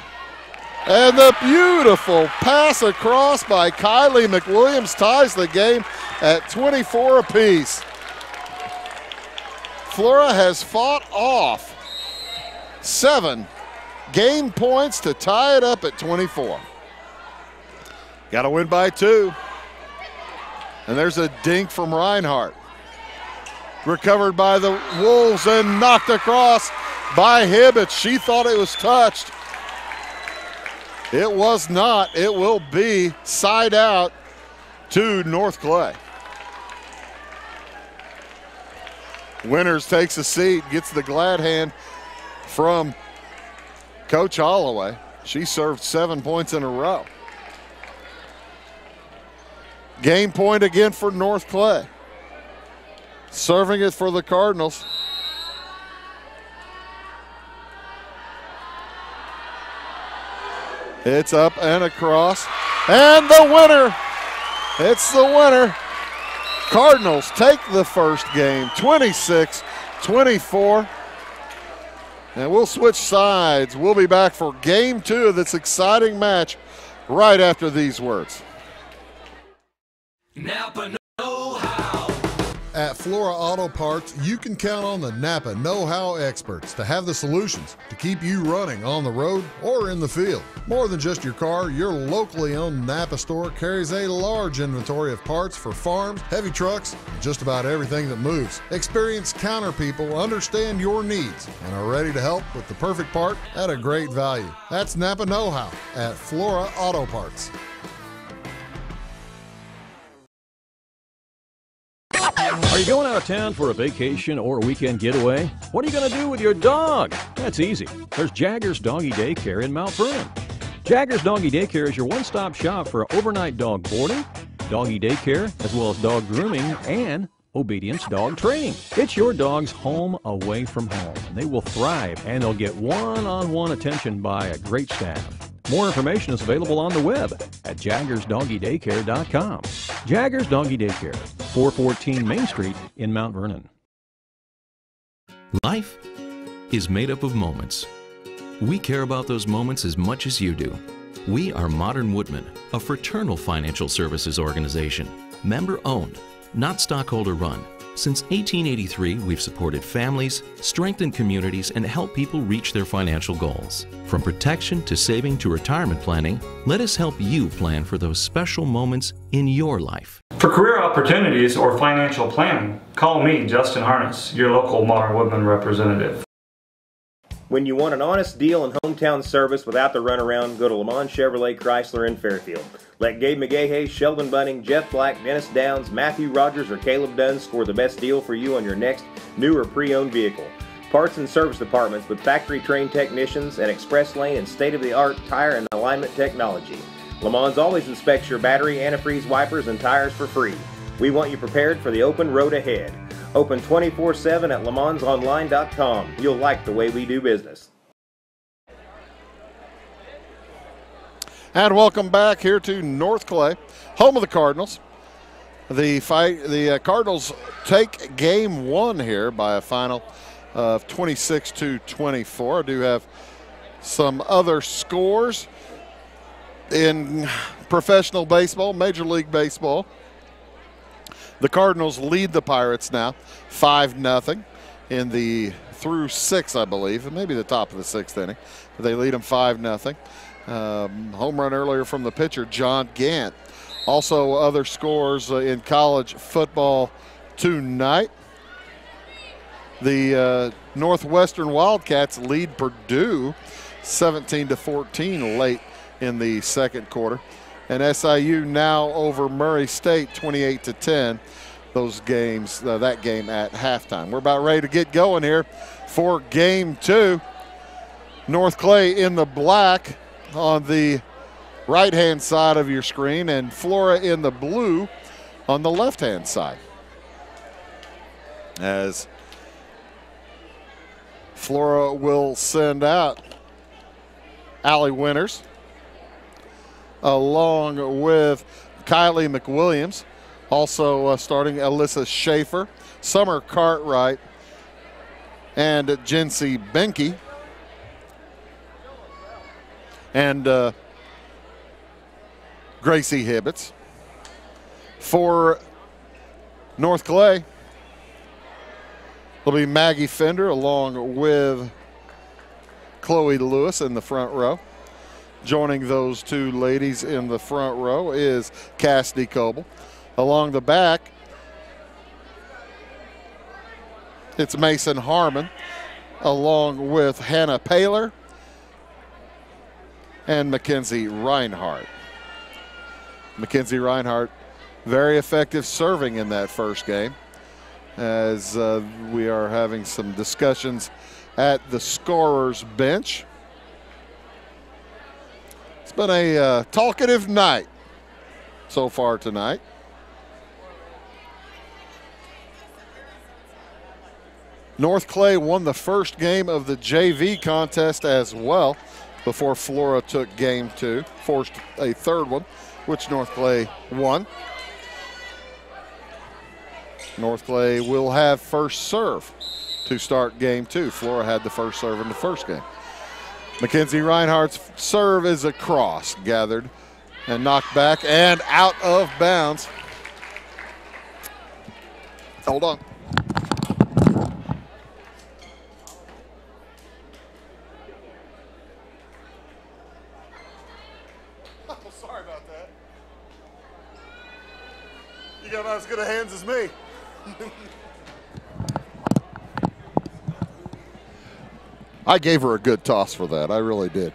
And the beautiful pass across by Kylie McWilliams ties the game at 24 apiece. Flora has fought off 7 game points to tie it up at 24. Got to win by 2. And there's a dink from Reinhardt. Recovered by the Wolves and knocked across by Hibbett. She thought it was touched. It was not. It will be side out to North Clay. Winters takes a seat, gets the glad hand from Coach Holloway. She served 7 points in a row. Game point again for North Clay. Serving it for the Cardinals. It's up and across. And the winner. It's the winner. Cardinals take the first game, 26-24. And we'll switch sides. We'll be back for game 2 of this exciting match right after these words. Napa know-how. At Flora Auto Parts, you can count on the Napa know-how experts to have the solutions to keep you running on the road or in the field. More than just your car, your locally owned Napa store carries a large inventory of parts for farms, heavy trucks, and just about everything that moves. Experienced counter people understand your needs and are ready to help with the perfect part at a great value. That's Napa know-how at Flora Auto Parts. Are you going out of town for a vacation or a weekend getaway? What are you going to do with your dog? That's easy. There's Jaggers Doggy Daycare in Mount Vernon. Jaggers Doggy Daycare is your one-stop shop for overnight dog boarding, doggy daycare, as well as dog grooming and obedience dog training. It's your dog's home away from home. They will thrive and they'll get one-on-one attention by a great staff. More information is available on the web at jaggersdoggydaycare.com. Jaggers Doggy Daycare, 414 Main Street in Mount Vernon. Life is made up of moments. We care about those moments as much as you do. We are Modern Woodmen, a fraternal financial services organization, member-owned, not stockholder-run. Since 1883, we've supported families, strengthened communities, and helped people reach their financial goals. From protection to saving to retirement planning, let us help you plan for those special moments in your life. For career opportunities or financial planning, call me, Justin Harness, your local Modern Woodman representative. When you want an honest deal and hometown service without the runaround, go to Lamont Chevrolet Chrysler in Fairfield. Let Gabe McGahey, Sheldon Bunning, Jeff Black, Dennis Downs, Matthew Rogers, or Caleb Dunn score the best deal for you on your next new or pre-owned vehicle. Parts and service departments with factory-trained technicians and express lane and state-of-the-art tire and alignment technology. Lamont always inspects your battery, antifreeze, wipers, and tires for free. We want you prepared for the open road ahead. Open 24/7 at LeMansOnline.com. You'll like the way we do business. And welcome back here to North Clay, home of the Cardinals. The Cardinals take game 1 here by a final of 26-24. I do have some other scores in professional baseball, Major League Baseball. The Cardinals lead the Pirates now 5-0 in the through 6, I believe, maybe the top of the 6th inning. But they lead them 5-0. Home run earlier from the pitcher, John Gant. Also other scores in college football tonight. The Northwestern Wildcats lead Purdue 17-14 late in the second quarter. And SIU now over Murray State 28-10. Those games, that game at halftime. We're about ready to get going here for game 2. North Clay in the black on the right-hand side of your screen and Flora in the blue on the left-hand side. As Flora will send out Allie Winters along with Kylie McWilliams. Also starting Alyssa Schaefer, Summer Cartwright, and Jency Benke. and Gracie Hibbets. For North Clay, it'll be Maggie Fender along with Chloe Lewis in the front row. Joining those two ladies in the front row is Cassidy Coble. Along the back, it's Mason Harmon along with Hannah Paler and Mackenzie Reinhardt. Mackenzie Reinhardt, very effective serving in that first game, as we are having some discussions at the scorer's bench. It's been a talkative night so far tonight. North Clay won the first game of the JV contest as well before Flora took game 2, forced a third one, which North Clay won. North Clay will have first serve to start game 2. Flora had the first serve in the first game. Mackenzie Reinhardt's serve is a cross, gathered and knocked back and out of bounds. Hold on. Sorry about that. You got about as good a hands as me. I gave her a good toss for that. I really did.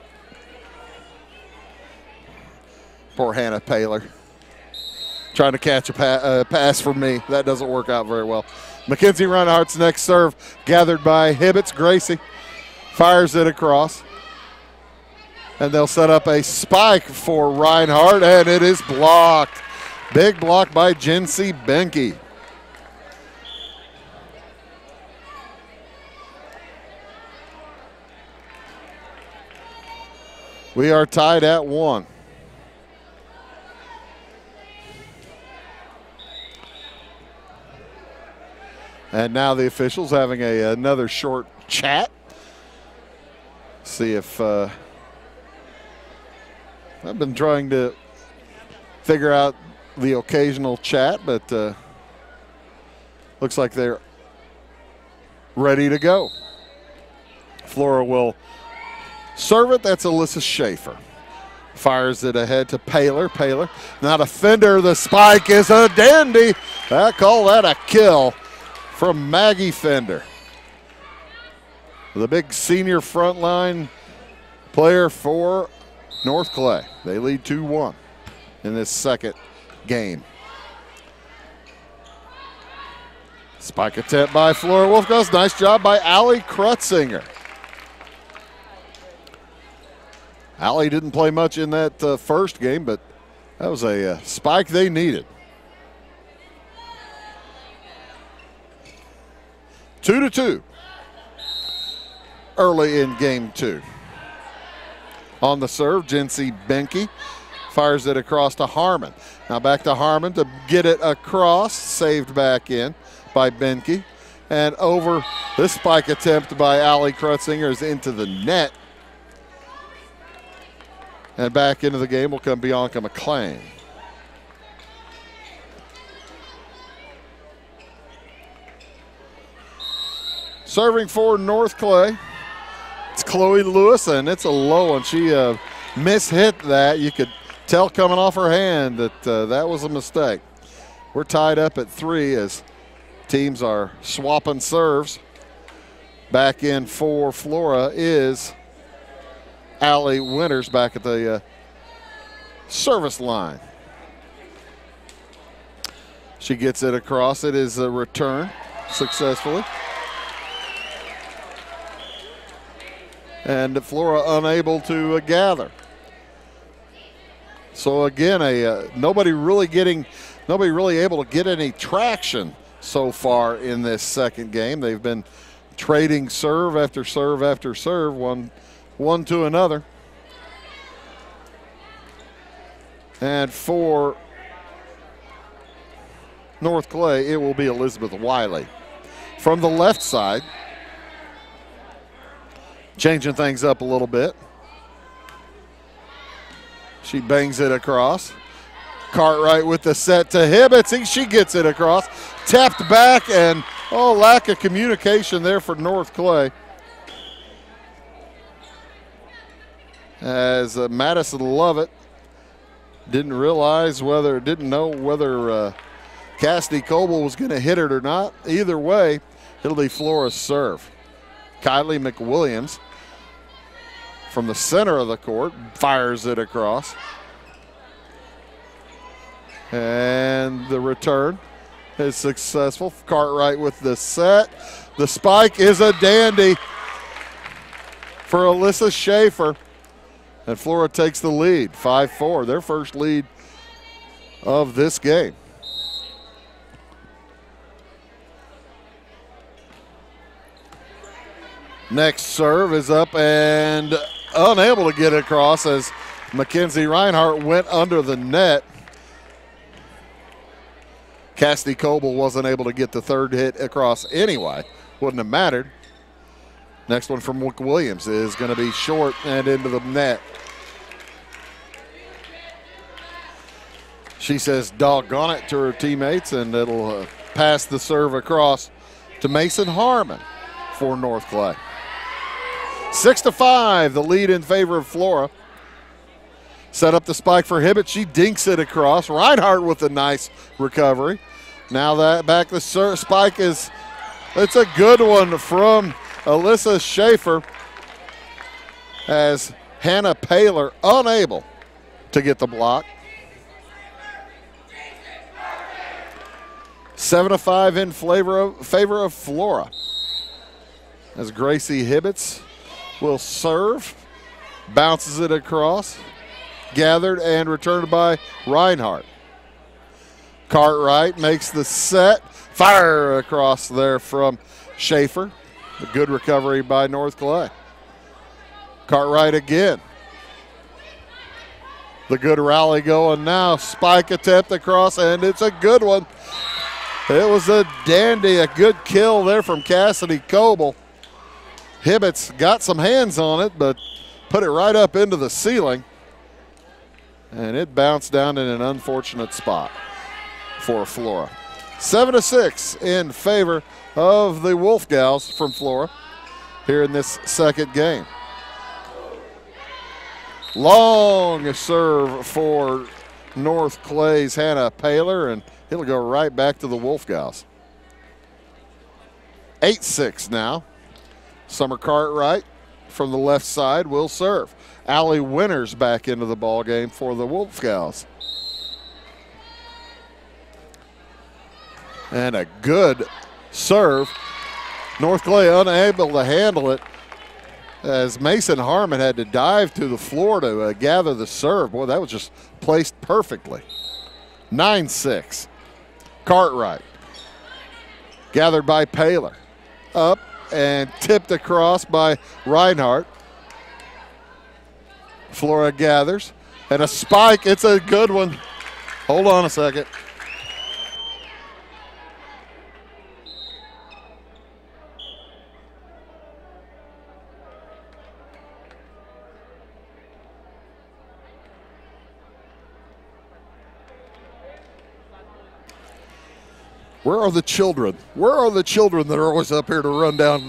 Poor Hannah Paler. Trying to catch a pass from me. That doesn't work out very well. Mackenzie Reinhardt's next serve, gathered by Hibbets. Gracie fires it across. And they'll set up a spike for Reinhardt, and it is blocked. Big block by Jency Benke. We are tied at 1. And now the officials having another short chat. See if I've been trying to figure out the occasional chat, but looks like they're ready to go. Flora will serve it. That's Alyssa Schaefer. Fires it ahead to Paler. Paler, not a fender. The spike is a dandy. I call that a kill from Maggie Fender. The big senior frontline player for North Clay. They lead 2-1 in this second game. Spike attempt by Flora Wolfgos. Nice job by Allie Krutzinger. Allie didn't play much in that first game, but that was a spike they needed. 2-2 early in game 2. On the serve, Jency Benke fires it across to Harmon. Now back to Harmon to get it across, saved back in by Benke. And over this spike attempt by Allie Krutzinger is into the net. And back into the game will come Bianca McClain. Serving for North Clay, it's Chloe Lewis, and it's a low one. She mishit that. You could tell coming off her hand that that was a mistake. We're tied up at 3 as teams are swapping serves. Back in for Flora is Allie Winters back at the service line. She gets it across. It is a return successfully. And Flora unable to gather. So again, nobody really able to get any traction so far in this second game. They've been trading serve after serve after serve, one to another. And for North Clay, it will be Elizabeth Wiley. From the left side, changing things up a little bit. She bangs it across. Cartwright with the set to Hibbets. She gets it across. Tapped back, and lack of communication there for North Clay. As Madison Lovett didn't know whether Cassidy Coble was going to hit it or not. Either way, it'll be Flora's serve. Kylie McWilliams from the center of the court fires it across. And the return is successful. Cartwright with the set. The spike is a dandy for Alyssa Schaefer. And Flora takes the lead, 5-4, their first lead of this game. Next serve is up and unable to get it across as Mackenzie Reinhardt went under the net. Cassidy Coble wasn't able to get the third hit across anyway. Wouldn't have mattered. Next one from McWilliams is going to be short and into the net. She says doggone it to her teammates, and it'll pass the serve across to Mason Harmon for North Clay. 6-5, the lead in favor of Flora. Set up the spike for Hibbett. She dinks it across. Reinhardt with a nice recovery. Now that back the spike it's a good one from Alyssa Schaefer as Hannah Paler unable to get the block. 7-5 in favor of Flora. As Gracie Hibbets will serve, bounces it across, gathered and returned by Reinhardt. Cartwright makes the set, fire across there from Schaefer. A good recovery by North Clay. Cartwright again. The good rally going now. Spike attempt across, and it's a good one. It was a dandy, a good kill there from Cassidy Coble. Hibbets got some hands on it, but put it right up into the ceiling. And it bounced down in an unfortunate spot for Flora. 7-6 in favor of the Wolf Gals from Flora here in this second game. Long serve for North Clay's Hannah Paler, and it'll go right back to the Wolf Gals. 8-6 now. Summer Cartwright from the left side will serve. Allie Winters back into the ball game for the Wolf Gals. And a good serve. North Clay unable to handle it as Mason Harmon had to dive to the floor to gather the serve. Boy, that was just placed perfectly. 9-6. Cartwright. Gathered by Paler. Up and tipped across by Reinhardt. Flora gathers. And a spike. It's a good one. Hold on a second. Where are the children? Where are the children that are always up here to run down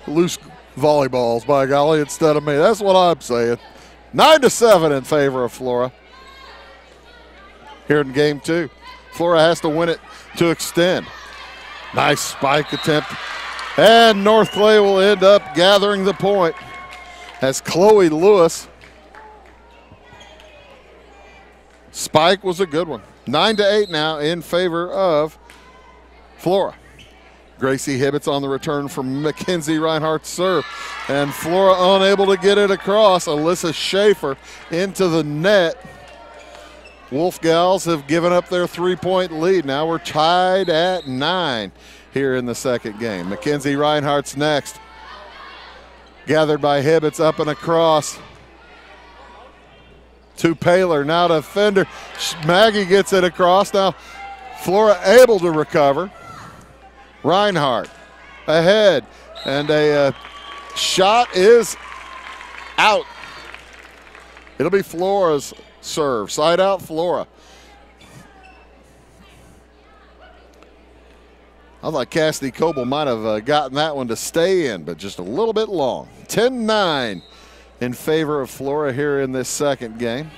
loose volleyballs, by golly, instead of me? That's what I'm saying. 9-7 in favor of Flora here in game two. Flora has to win it to extend. Nice spike attempt. And North Clay will end up gathering the point as Chloe Lewis. Spike was a good one. 9-8 now in favor of Flora. Gracie Hibbets on the return from Mackenzie Reinhardt's serve. And Flora unable to get it across. Alyssa Schaefer into the net. Wolf Gals have given up their three-point lead. Now we're tied at 9 here in the second game. Mackenzie Reinhardt's next. Gathered by Hibbets up and across to Paler. Now to Fender. Maggie gets it across. Now Flora able to recover. Reinhardt ahead, and a shot is out. It'll be Flora's serve. Side out, Flora. I thought Cassidy Coble might have gotten that one to stay in, but just a little bit long. 10-9 in favor of Flora here in this second game.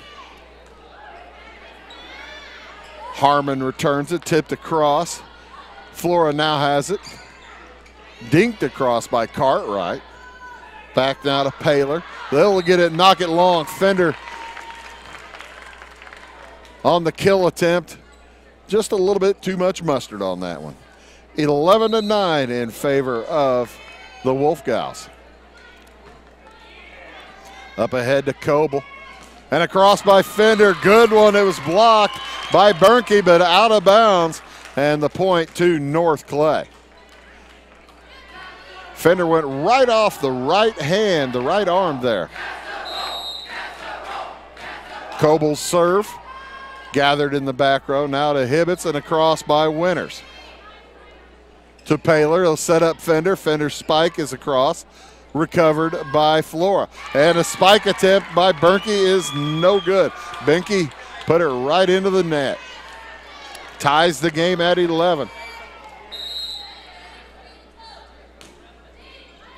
Harmon returns it, tipped across. Flora now has it. Dinked across by Cartwright. Back now to Paler. They'll get it, knock it long. Fender on the kill attempt. Just a little bit too much mustard on that one. 11-9 in favor of the Wolf Gals. Up ahead to Coble. And across by Fender. Good one. It was blocked by Bernke, but out of bounds. And the point to North Clay. Fender went right off the right hand, the right arm there. Coble's serve. Gathered in the back row. Now to Hibbets and across by Winters. To Paler, he'll set up Fender. Fender's spike is across, recovered by Flora. And a spike attempt by Bernke is no good. Bernke put it right into the net. Ties the game at 11.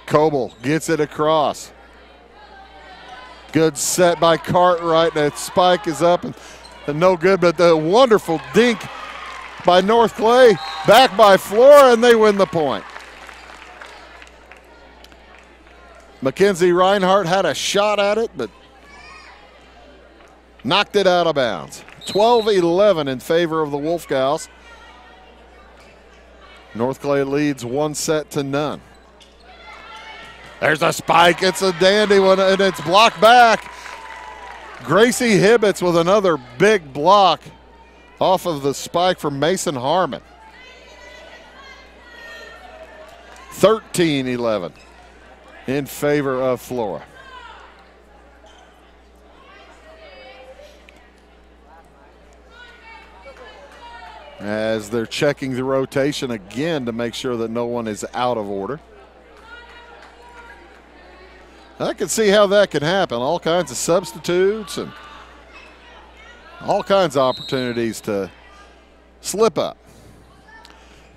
Coble gets it across. Good set by Cartwright. That spike is up and no good, but the wonderful dink by North Clay, back by Flora, and they win the point. Mackenzie Reinhardt had a shot at it, but knocked it out of bounds. 12-11 in favor of the Wolf Gals. North Clay leads 1-0. There's a spike. It's a dandy one, and it's blocked back. Gracie Hibbets with another big block off of the spike from Mason Harmon. 13-11 in favor of Flora. As they're checking the rotation again to make sure that no one is out of order. I can see how that can happen. All kinds of substitutes and all kinds of opportunities to slip up.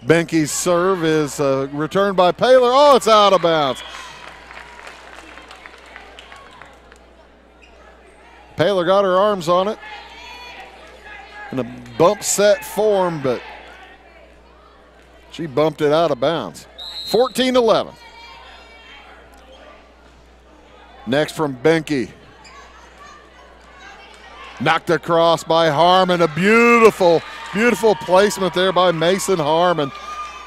Benke's serve is returned by Paler. Oh, it's out of bounds. Paler got her arms on it in a bump set form, but she bumped it out of bounds. 14-11. Next from Bernke. Knocked across by Harmon. A beautiful, beautiful placement there by Mason Harmon.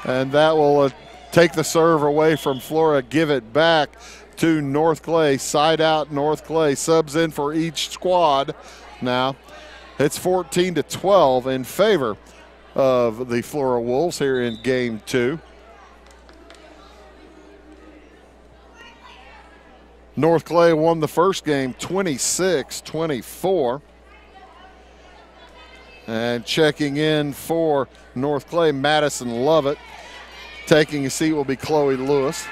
And that will take the serve away from Flora, give it back to North Clay. Side out North Clay. Subs in for each squad now. It's 14-12 in favor of the Flora Wolves here in game 2. North Clay won the first game 26-24. And checking in for North Clay, Madison Lovett. Taking a seat will be Chloe Lewis.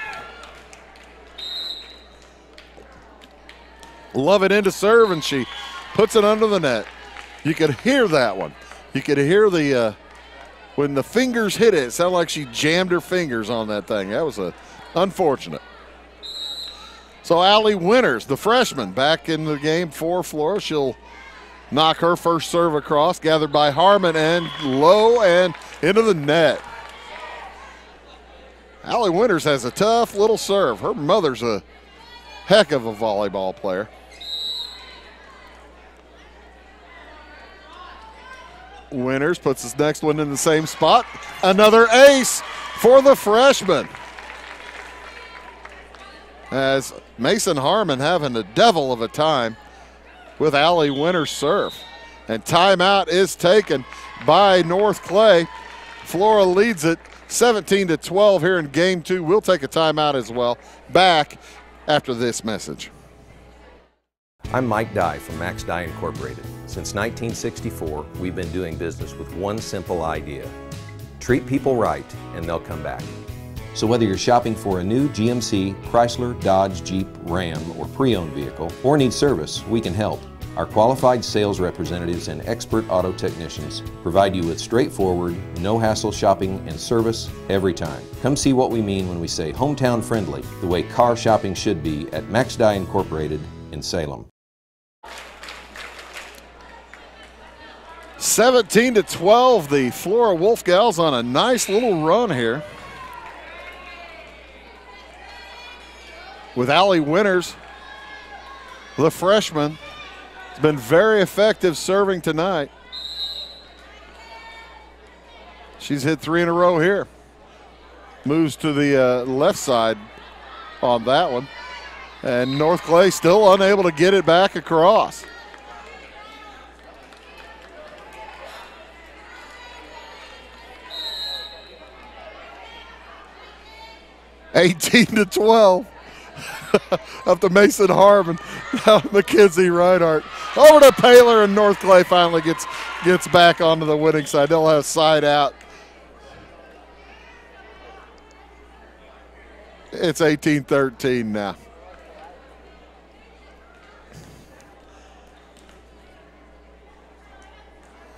Lovett into serve, and she puts it under the net. You could hear that one. You could hear the, when the fingers hit it, it sounded like she jammed her fingers on that thing. That was unfortunate. So Allie Winters, the freshman, back in the game for Flora. She'll knock her first serve across, gathered by Harmon, and low and into the net. Allie Winters has a tough little serve. Her mother's a heck of a volleyball player. Winters puts his next one in the same spot. Another ace for the freshman. As Mason Harmon having a devil of a time with Allie Winters' serve. And timeout is taken by North Clay. Flora leads it 17-12 here in game 2. We'll take a timeout as well. Back after this message. I'm Mike Dye from Max Dye Incorporated. Since 1964, we've been doing business with one simple idea. Treat people right and they'll come back. So whether you're shopping for a new GMC, Chrysler, Dodge, Jeep, Ram, or pre-owned vehicle, or need service, we can help. Our qualified sales representatives and expert auto technicians provide you with straightforward, no-hassle shopping and service every time. Come see what we mean when we say hometown friendly, the way car shopping should be at Max Dye Incorporated in Salem. 17-12, the Flora Wolf Gals on a nice little run here. With Allie Winters, the freshman, has been very effective serving tonight. She's hit 3 in a row here. Moves to the left side on that one. And North Clay still unable to get it back across. (18-12). Up to Mason Harmon. Now Mackenzie Reinhardt. Over to Paler, and North Clay finally gets back onto the winning side. They'll have side out. It's 18-13 now.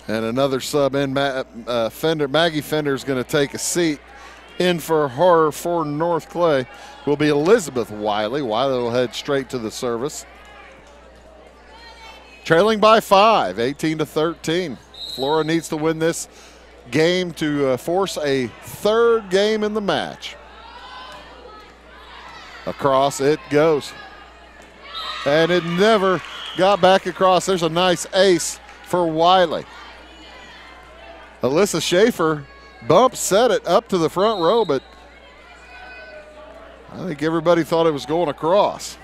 And another sub in. Maggie Fender is going to take a seat. In for her for North Clay will be Elizabeth Wiley. Wiley will head straight to the service. Trailing by 5, 18-13. Flora needs to win this game to force a third game in the match. Across it goes. And it never got back across. There's a nice ace for Wiley. Alyssa Schaefer bump set it up to the front row, but I think everybody thought it was going across.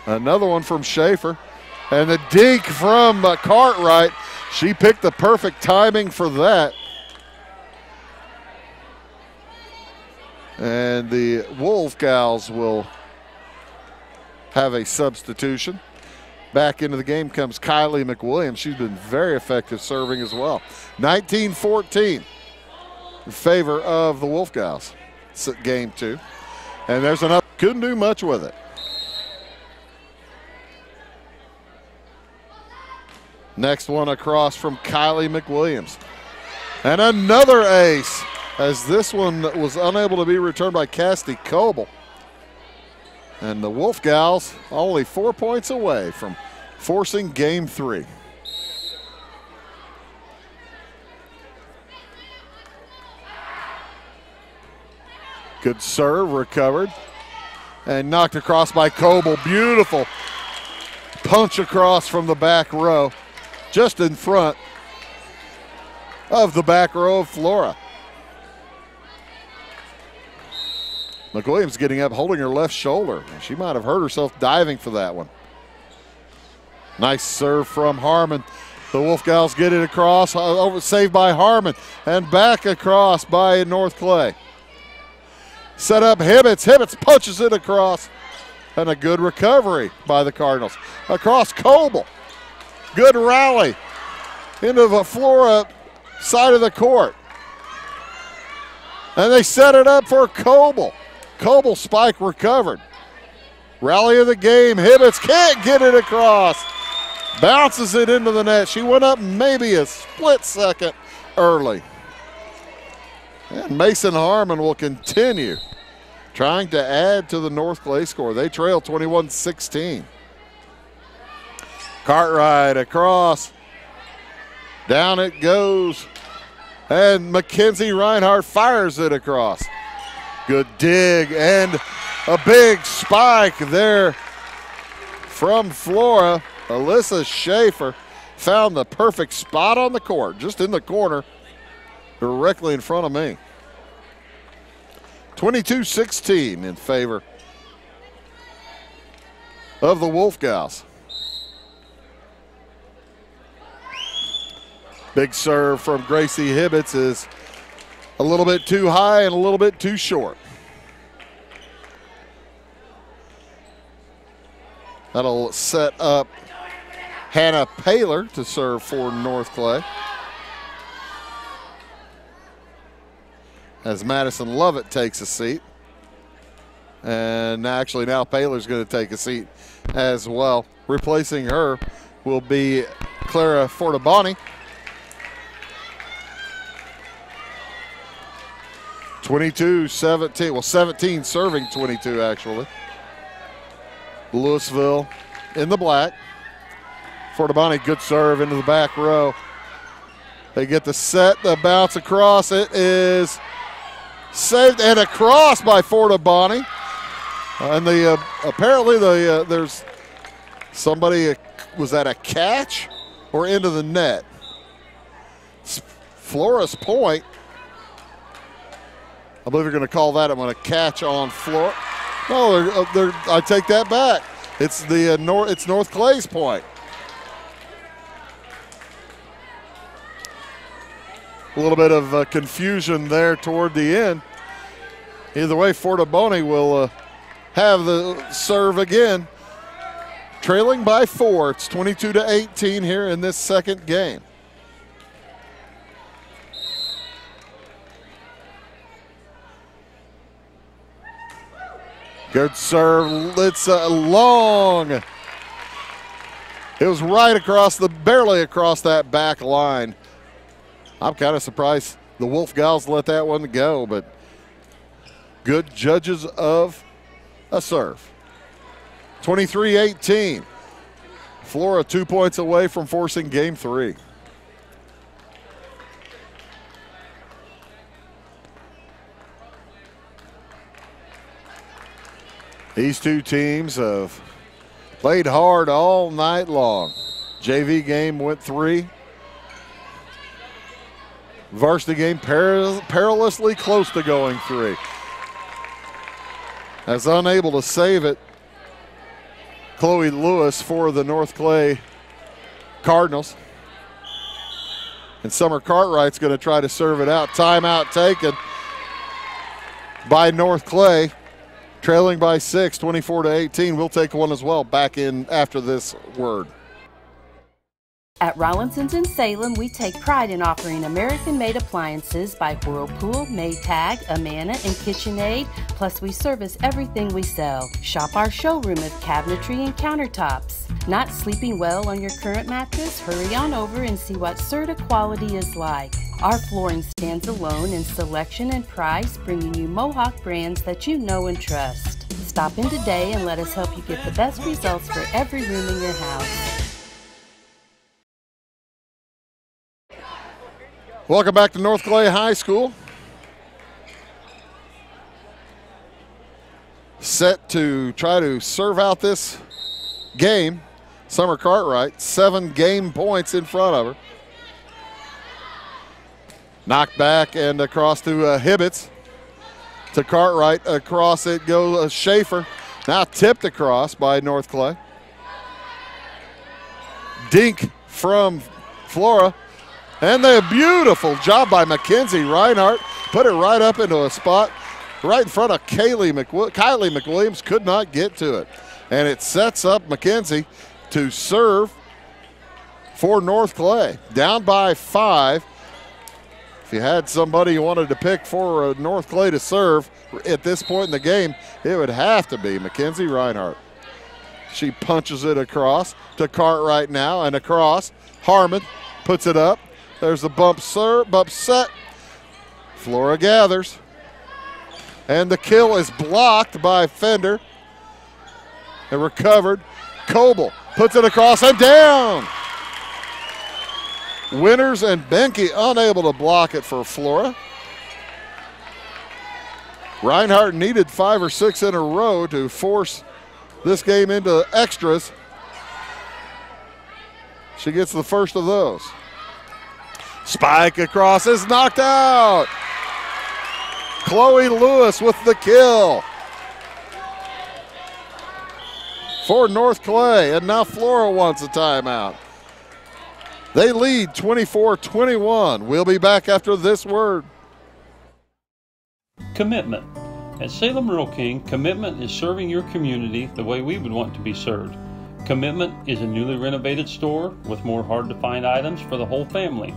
Another one from Schaefer. And the deke from Cartwright. She picked the perfect timing for that. And the Wolf Gals will have a substitution. Back into the game comes Kylie McWilliams. She's been very effective serving as well. 19-14 in favor of the Wolf Gals. It's game 2. And there's another. Couldn't do much with it. Next one across from Kylie McWilliams. And another ace, as this one was unable to be returned by Cassidy Coble. And the Wolf Gals only 4 points away from forcing game 3. Good serve, recovered, and knocked across by Coble. Beautiful punch across from the back row, just in front of the back row of Flora. McWilliams getting up, holding her left shoulder. She might have hurt herself diving for that one. Nice serve from Harmon. The Wolf Gals get it across, saved by Harmon, and back across by North Clay. Set up Hibbets. Hibbets punches it across, and a good recovery by the Cardinals. Across Coble. Good rally into the Flora side of the court. And they set it up for Coble. Coble spike recovered. Rally of the game. Hibbets can't get it across. Bounces it into the net. She went up maybe a split second early. And Mason Harmon will continue trying to add to the North Clay score. They trail 21-16. Cartwright across. Down it goes. And Mackenzie Reinhardt fires it across. Good dig and a big spike there from Flora. Alyssa Schaefer found the perfect spot on the court, just in the corner, directly in front of me. 22-16 in favor of the Wolf Gals. Big serve from Gracie Hibbets is a little bit too high and a little bit too short. That'll set up Hannah Paler to serve for North Clay. As Madison Lovett takes a seat. And actually now Paler's going to take a seat as well. Replacing her will be Clara Fortabani. 22-17, well 17 serving 22 actually. Louisville in the black. Fortabani, good serve into the back row. They get the set, the bounce across. It is saved and a cross by Fortabani. And apparently there's somebody, was that a catch or into the net? It's Flora's point. I believe you're going to call that I'm going to catch on Flora. No, I take that back. It's it's North Clay's point. A little bit of confusion there toward the end. Either way, Fortaboni will have the serve again. Trailing by 4. It's 22-18 here in this second game. Good serve. It's long. It was right across barely across that back line. I'm kind of surprised the Wolf Gals let that one go, but good judges of a serve. 23-18. Flora 2 points away from forcing game 3. These two teams have played hard all night long. JV game went 3. Varsity game perilously close to going 3. As unable to save it, Chloe Lewis for the North Clay Cardinals. And Summer Cartwright's going to try to serve it out. Timeout taken by North Clay. Trailing by 6, 24-18. We'll take one as well. Back in after this word. At Rollinson's in Salem, we take pride in offering American-made appliances by Whirlpool, Maytag, Amana, and KitchenAid. Plus, we service everything we sell. Shop our showroom of cabinetry and countertops. Not sleeping well on your current mattress? Hurry on over and see what Serta quality is like. Our flooring stands alone in selection and price, bringing you Mohawk brands that you know and trust. Stop in today and let us help you get the best results for every room in your house. Welcome back to North Clay High School. Set to try to serve out this game. Summer Cartwright, 7 game points in front of her. Knocked back and across to Hibbets. To Cartwright, across it goes Schaefer. Now tipped across by North Clay. Dink from Flora. And a beautiful job by Mackenzie Reinhardt. Put it right up into a spot right in front of Kylie McWilliams. Could not get to it. And it sets up Mackenzie to serve for North Clay. Down by 5. If you had somebody you wanted to pick for North Clay to serve at this point in the game, it would have to be Mackenzie Reinhardt. She punches it across to Cartwright now and across. Harmon puts it up. There's a bump set. Flora gathers. And the kill is blocked by Fender. And recovered. Coble puts it across and down. Winters and Benke unable to block it for Flora. Reinhardt needed 5 or 6 in a row to force this game into extras. She gets the first of those. Spike across is knocked out. Chloe Lewis with the kill for North Clay, and now Flora wants a timeout. They lead 24-21. We'll be back after this word. Commitment. At Salem Rural King, Commitment is serving your community the way we would want to be served. Commitment is a newly renovated store with more hard-to-find items for the whole family.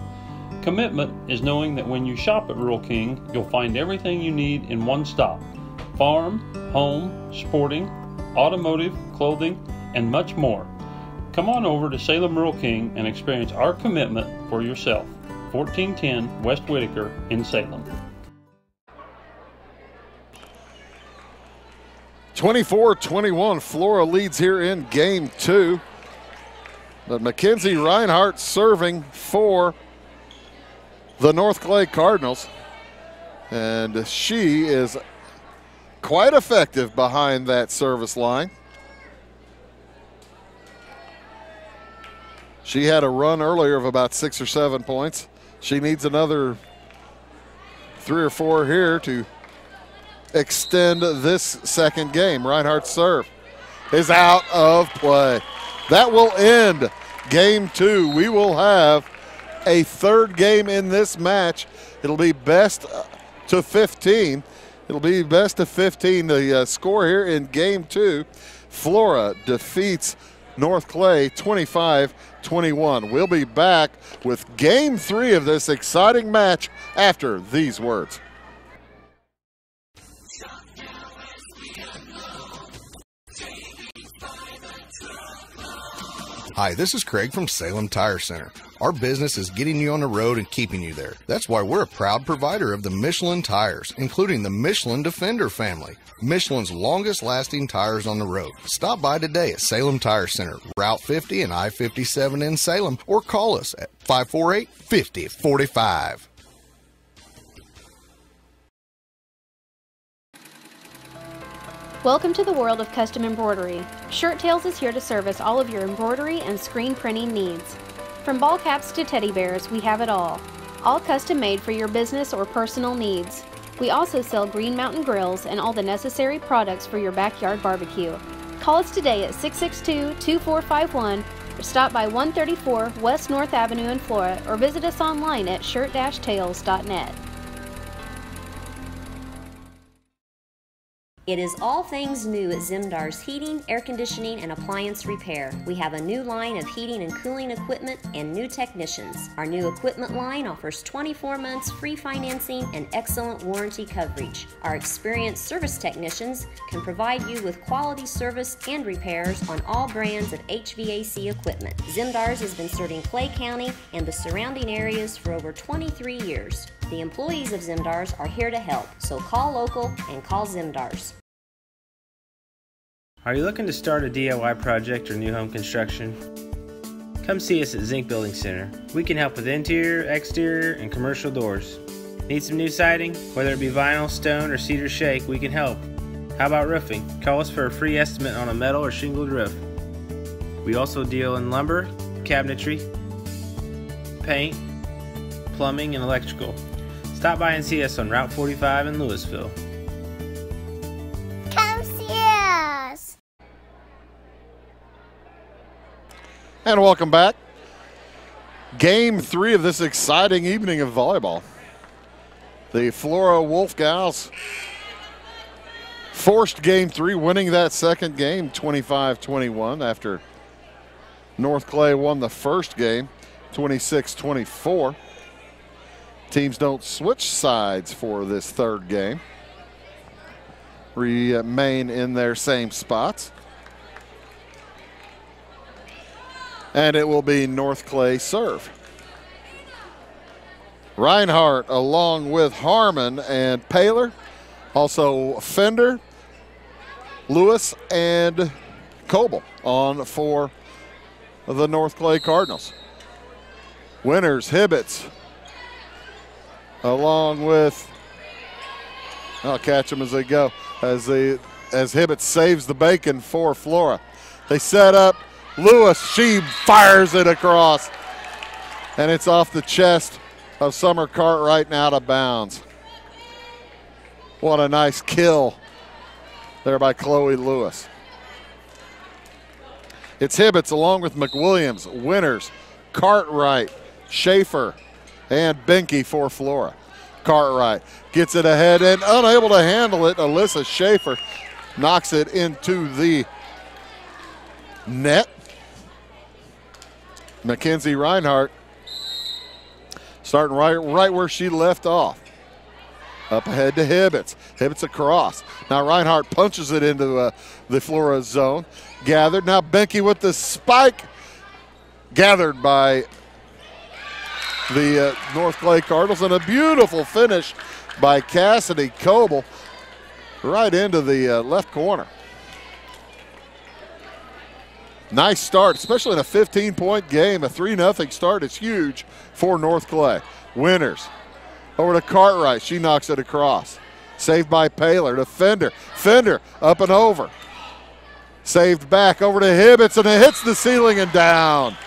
Commitment is knowing that when you shop at Rural King, you'll find everything you need in one stop. farm, home, sporting, automotive, clothing, and much more. Come on over to Salem Rural King and experience our commitment for yourself. 1410 West Whitaker in Salem. 24-21, Flora leads here in game 2. But Mackenzie Reinhardt serving for the North Clay Cardinals. And she is quite effective behind that service line. She had a run earlier of about 6 or 7 points. She needs another 3 or 4 here to extend this second game. Reinhardt's serve is out of play. That will end game 2. We will have a third game in this match. It'll be best to 15. It'll be best of 15. The score here in game 2. Flora defeats North Clay 25-21. We'll be back with game 3 of this exciting match after these words. Hi, this is Craig from Salem Tire Center. Our business is getting you on the road and keeping you there. That's why we're a proud provider of the Michelin tires, including the Michelin Defender family, Michelin's longest lasting tires on the road. Stop by today at Salem Tire Center, Route 50 and I-57 in Salem, or call us at 548-5045. Welcome to the world of custom embroidery. Shirt Tails is here to service all of your embroidery and screen printing needs. From ball caps to teddy bears, we have it all custom made for your business or personal needs. We also sell Green Mountain grills and all the necessary products for your backyard barbecue. Call us today at 662-2451 or stop by 134 West North Avenue in Flora or visit us online at shirt-tails.net. It is all things new at Zimdar's Heating, Air Conditioning, and Appliance Repair. We have a new line of heating and cooling equipment and new technicians. Our new equipment line offers 24 months free financing and excellent warranty coverage. Our experienced service technicians can provide you with quality service and repairs on all brands of HVAC equipment. Zimdar's has been serving Clay County and the surrounding areas for over 23 years. The employees of Zimdar's are here to help, so call local and call Zimdar's. Are you looking to start a DIY project or new home construction? Come see us at Zinc Building Center. We can help with interior, exterior, and commercial doors. Need some new siding? Whether it be vinyl, stone, or cedar shake, we can help. How about roofing? Call us for a free estimate on a metal or shingled roof. We also deal in lumber, cabinetry, paint, plumbing, and electrical. Stop by and see us on Route 45 in Louisville. Come see us. And welcome back. Game 3 of this exciting evening of volleyball. The Flora Wolf Gals forced game 3, winning that second game 25-21 after North Clay won the first game 26-24. Teams don't switch sides for this third game. Remain in their same spots. And it will be North Clay serve. Reinhardt along with Harmon and Paler. Also Fender, Lewis, and Coble on for the North Clay Cardinals. Winners, Hibbets, along with, I'll catch them as they go, as Hibbets saves the bacon for Flora. They set up Lewis, she fires it across, and it's off the chest of Summer Cartwright and out of bounds. What a nice kill there by Chloe Lewis. It's Hibbets along with McWilliams, Winners, Cartwright, Schaefer, and Benke for Flora. Cartwright gets it ahead and unable to handle it. Alyssa Schaefer knocks it into the net. Mackenzie Reinhardt starting right where she left off. Up ahead to Hibbets. Hibbets across. Now Reinhardt punches it into the Flora zone. Gathered. Now Benke with the spike. Gathered by the North Clay Cardinals. And a beautiful finish by Cassidy Coble right into the left corner. Nice start, especially in a 15-point game. A 3-0 start is huge for North Clay. Winters over to Cartwright. She knocks it across. Saved by Paler to Fender. Fender up and over. Saved back over to Hibbets, and it hits the ceiling and down.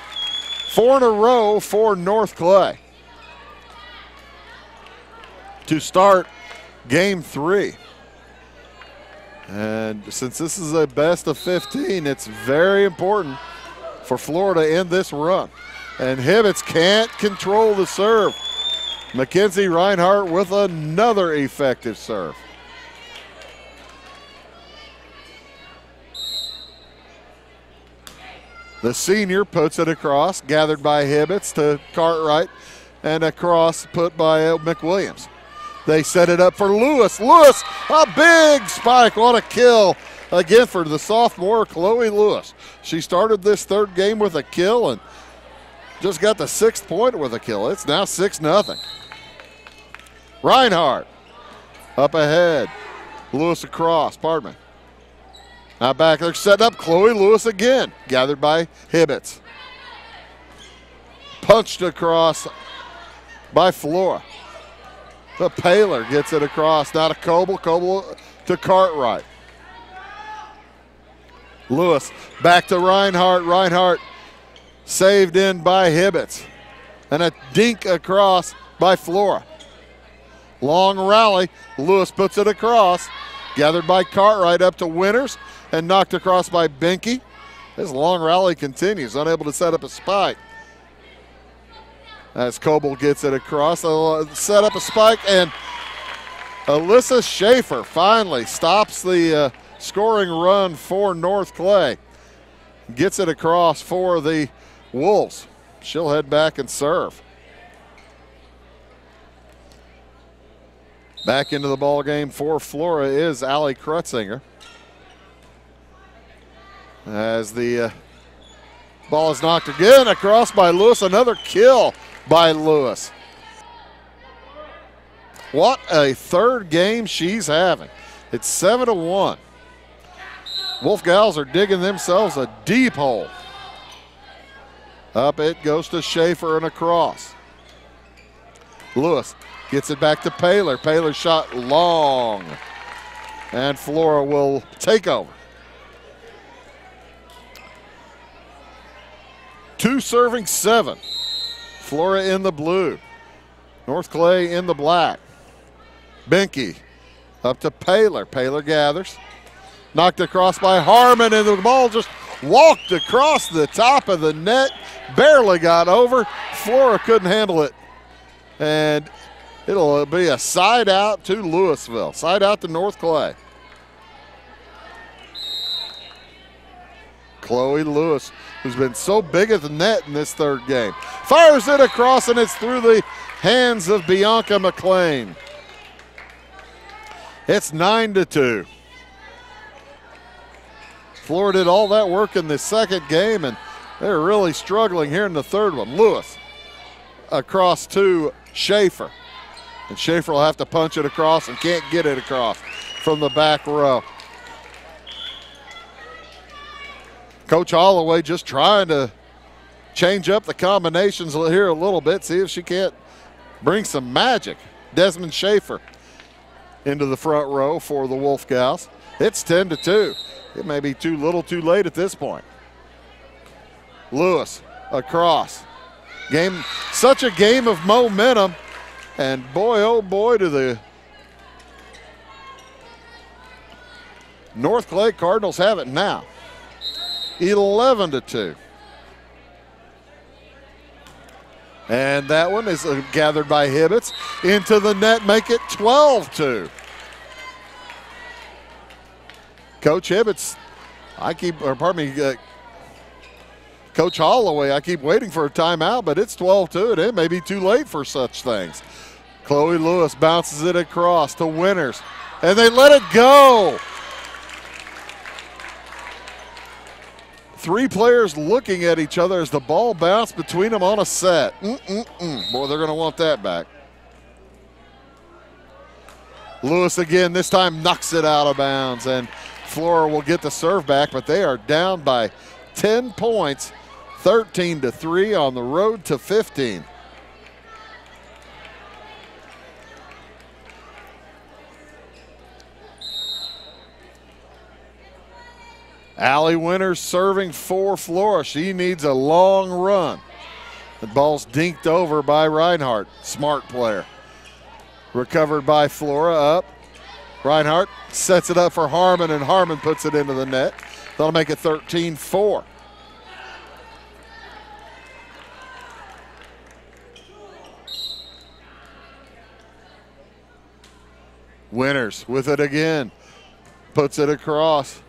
4 in a row for North Clay to start game 3. And since this is a best of 15, it's very important for Florida to end this run. And Hibbets can't control the serve. Mackenzie Reinhardt with another effective serve. The senior puts it across, gathered by Hibbets to Cartwright, and across put by McWilliams. They set it up for Lewis. Lewis, a big spike. What a kill again for the sophomore, Chloe Lewis. She started this third game with a kill and just got the 6th point with a kill. It's now 6-0. Reinhardt up ahead. Lewis across, pardon me. Now back, they're setting up Chloe Lewis again, gathered by Hibbets. Punched across by Flora. The Paler gets it across, now to Coble, Coble to Cartwright. Lewis back to Reinhardt, Reinhardt saved in by Hibbets. And a dink across by Flora. Long rally, Lewis puts it across, gathered by Cartwright up to Winters and knocked across by Benke. This long rally continues, unable to set up a spike. As Coble gets it across, they'll set up a spike, and Alyssa Schaefer finally stops the scoring run for North Clay. Gets it across for the Wolves. She'll head back and serve. Back into the ball game for Flora is Allie Krutzinger. As the ball is knocked again across by Lewis. Another kill by Lewis. What a third game she's having. It's 7-1. Wolf Gals are digging themselves a deep hole. Up it goes to Schaefer and across. Lewis gets it back to Paler. Paler shot long. And Flora will take over. 2 serving 7. Flora in the blue. North Clay in the black. Benke up to Paler. Paler gathers. Knocked across by Harmon, and the ball just walked across the top of the net. Barely got over. Flora couldn't handle it. And it'll be a side out to Louisville. Side out to North Clay. Chloe Lewis, who's been so big at the net in this third game. Fires it across, and it's through the hands of Bianca McLean. It's 9-2. Flora did all that work in the second game, and they're really struggling here in the third one. Lewis across to Schaefer. And Schaefer will have to punch it across and can't get it across from the back row. Coach Holloway just trying to change up the combinations here a little bit, see if she can't bring some magic. Desmond Schaefer into the front row for the Wolf Gals. It's 10-2. It may be too little too late at this point. Lewis across. Game, such a game of momentum. And boy, oh boy, do the North Clay Cardinals have it now. 11-2. And that one is gathered by Hibbets into the net, make it 12-2. Coach Hibbets, Coach Holloway, I keep waiting for a timeout, but it's 12-2, and it may be too late for such things. Chloe Lewis bounces it across to Winters, and they let it go. 3 players looking at each other as the ball bounced between them on a set. Boy, they're going to want that back. Lewis again, this time knocks it out of bounds, and Flora will get the serve back, but they are down by 10 points, 13-3 on the road to 15. Allie Winters serving for Flora. She needs a long run. The ball's dinked over by Reinhardt. Smart player. Recovered by Flora up. Reinhardt sets it up for Harmon, and Harmon puts it into the net. That'll make it 13-4. Winters with it again. Puts it across.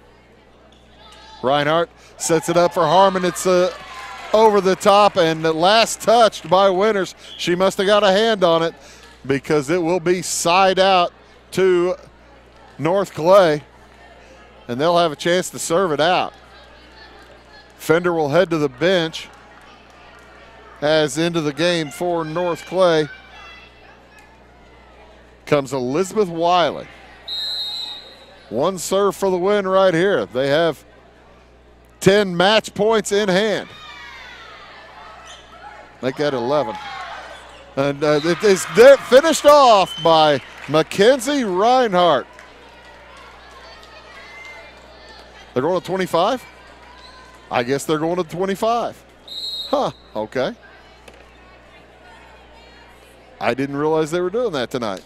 Reinhardt sets it up for Harmon. It's over the top, and the last touched by Winters. She must have got a hand on it because it will be side out to North Clay, and they'll have a chance to serve it out. Fender will head to the bench as into the game for North Clay comes Elizabeth Wiley. 1 serve for the win right here. They have 10 match points in hand. Make that 11. And it is finished off by Mackenzie Reinhardt. They're going to 25? I guess they're going to 25. Huh, okay. I didn't realize they were doing that tonight.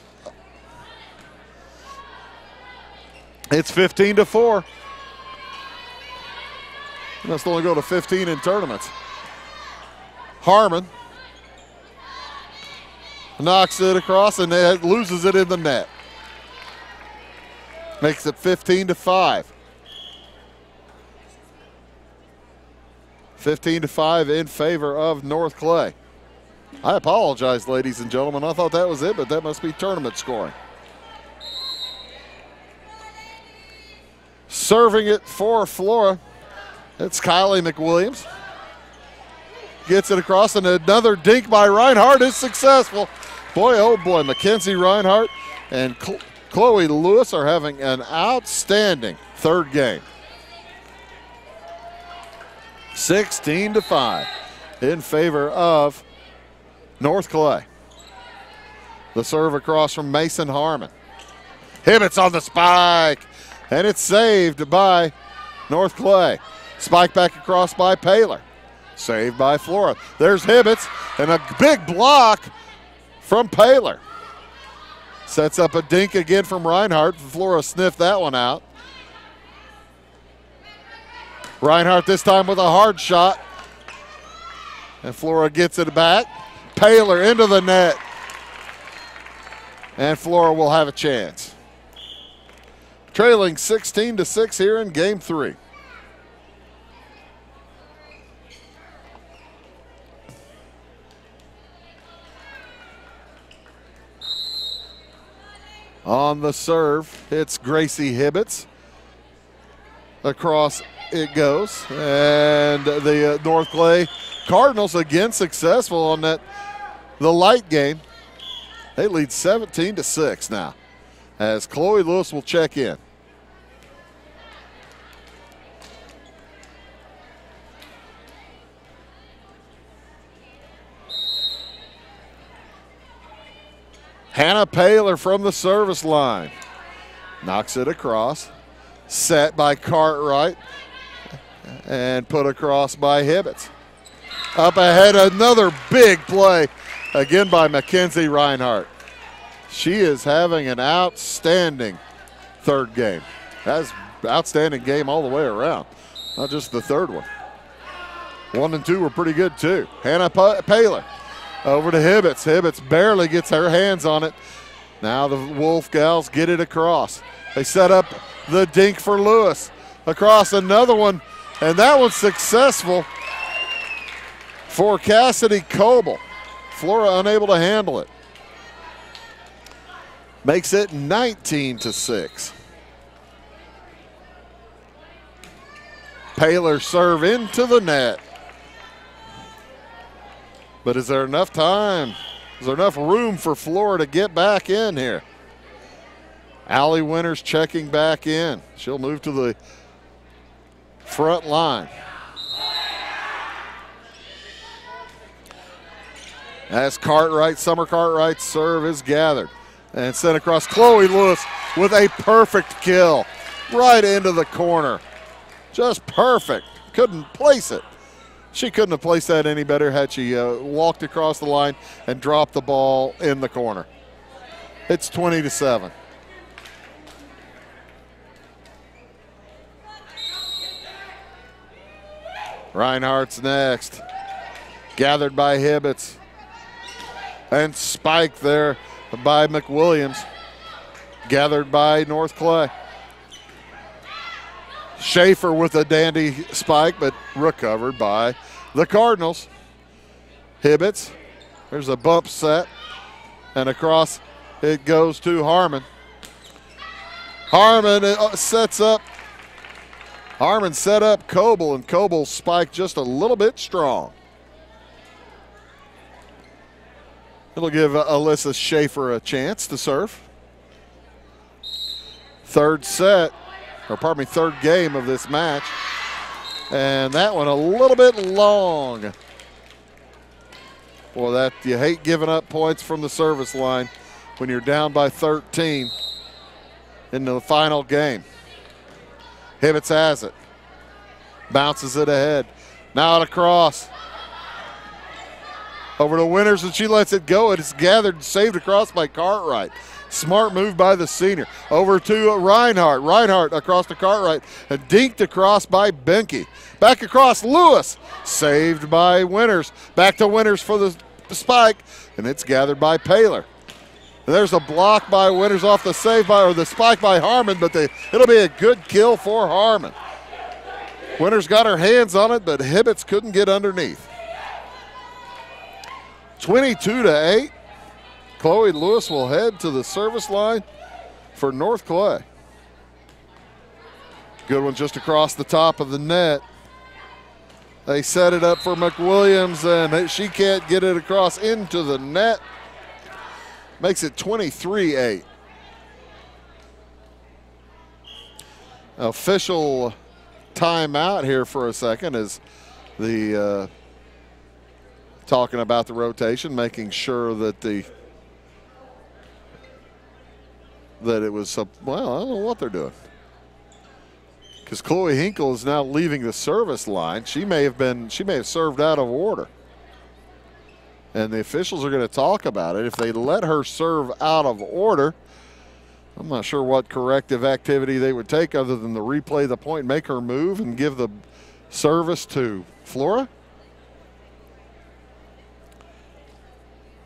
It's 15-4. You must only go to 15 in tournaments. Harmon knocks it across and loses it in the net. Makes it 15-5. 15-5 in favor of North Clay. I apologize, ladies and gentlemen. I thought that was it, but that must be tournament scoring. Serving it for Flora. It's Kylie McWilliams. Gets it across, and another dink by Reinhardt is successful. Boy, oh boy, Mackenzie Reinhardt and Chloe Lewis are having an outstanding third game. 16-5 in favor of North Clay. The serve across from Mason Harmon. Hibbets on the spike, and it's saved by North Clay. Spike back across by Paler. Saved by Flora. There's Hibbets, and a big block from Paler. Sets up a dink again from Reinhardt. Flora sniffed that one out. Reinhardt this time with a hard shot. And Flora gets it back. Paler into the net. And Flora will have a chance. Trailing 16-6 here in game 3. On the serve, it's Gracie Hibbets. Across it goes. And the North Clay Cardinals again successful on that, the light game. They lead 17-6 now as Chloe Lewis will check in. Hannah Paler from the service line. Knocks it across. Set by Cartwright. And put across by Hibbets. Up ahead, another big play. Again by Mackenzie Reinhardt. She is having an outstanding third game. That's outstanding game all the way around. Not just the third one. 1 and 2 were pretty good too. Hannah Paler. Over to Hibbets. Hibbets barely gets her hands on it. Now the Wolf Gals get it across. They set up the dink for Lewis. Across another one, and that one's successful for Cassidy Coble. Flora unable to handle it. makes it 19-6. Paylor serve into the net. But is there enough time? Is there enough room for Flora to get back in here? Allie Winters checking back in. She'll move to the front line. As Summer Cartwright's serve is gathered and sent across. Chloe Lewis with a perfect kill right into the corner. Just perfect. Couldn't place it. She couldn't have placed that any better had she walked across the line and dropped the ball in the corner. It's 20-7. Reinhardt's next. Gathered by Hibbets. And spiked there by McWilliams. Gathered by North Clay. Schaefer with a dandy spike, but recovered by the Cardinals. Hibbets. There's a bump set. And across it goes to Harmon. Harmon sets up. Harmon set up Coble, and Coble spiked just a little bit strong. It'll give Alyssa Schaefer a chance to serve. Third game of this match. And that one a little bit long. Boy, you hate giving up points from the service line when you're down by 13 in the final game. Hibbets has it. Bounces it ahead. Now across. Over to Winters, and she lets it go. It is gathered and saved across by Cartwright. Smart move by the senior. Over to Reinhardt. Reinhardt across to Cartwright and dinked across by Benke. Back across Lewis. Saved by Winters. Back to Winters for the spike, and it's gathered by Paylor. And there's a block by Winters off the save by, or the spike by Harmon, but it'll be a good kill for Harmon. Winters got her hands on it, but Hibbets couldn't get underneath. 22-8. Chloe Lewis will head to the service line for North Clay. Good one just across the top of the net. They set it up for McWilliams, and she can't get it across into the net. Makes it 23-8. Official timeout here for a second as the talking about the rotation, making sure that it was, well, I don't know what they're doing. Because Chloe Hinkle is now leaving the service line. She may have served out of order. And the officials are going to talk about it. If they let her serve out of order, I'm not sure what corrective activity they would take other than to replay the point, make her move, and give the service to Flora.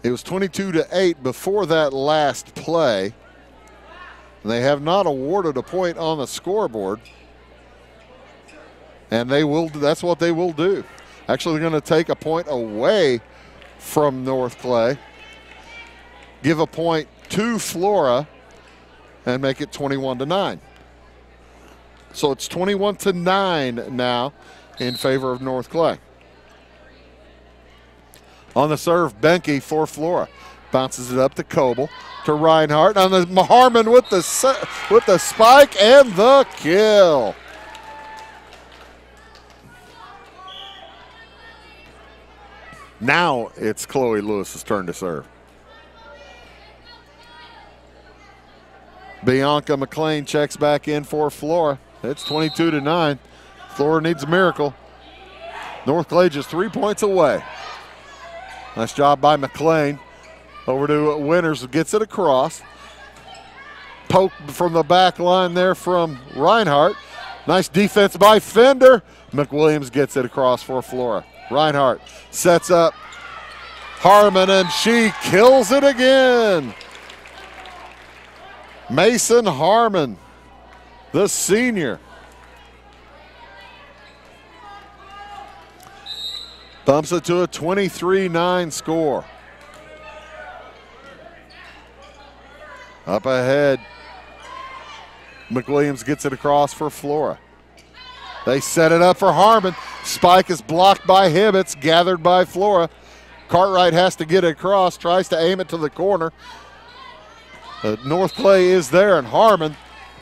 It was 22-8 before that last play. They have not awarded a point on the scoreboard. And that's what they will do. Actually, they're going to take a point away from North Clay, give a point to Flora, and make it 21-9. So it's 21-9 now in favor of North Clay. On the serve, Benke for Flora. Bounces it up to Coble, to Reinhardt. On the Harmon with the spike and the kill. Now it's Chloe Lewis's turn to serve. Bianca McLean checks back in for Flora. It's 22-9. Flora needs a miracle. North Clay just 3 points away. Nice job by McLean. Over to Winters, gets it across. Poke from the back line there from Reinhardt. Nice defense by Fender. McWilliams gets it across for Flora. Reinhardt sets up Harmon, and she kills it again. Mason Harmon, the senior. Bumps it to a 23-9 score. Up ahead, McWilliams gets it across for Flora. They set it up for Harmon. Spike is blocked by Hibbets, gathered by Flora. Cartwright has to get it across, tries to aim it to the corner. North Clay is there, and Harmon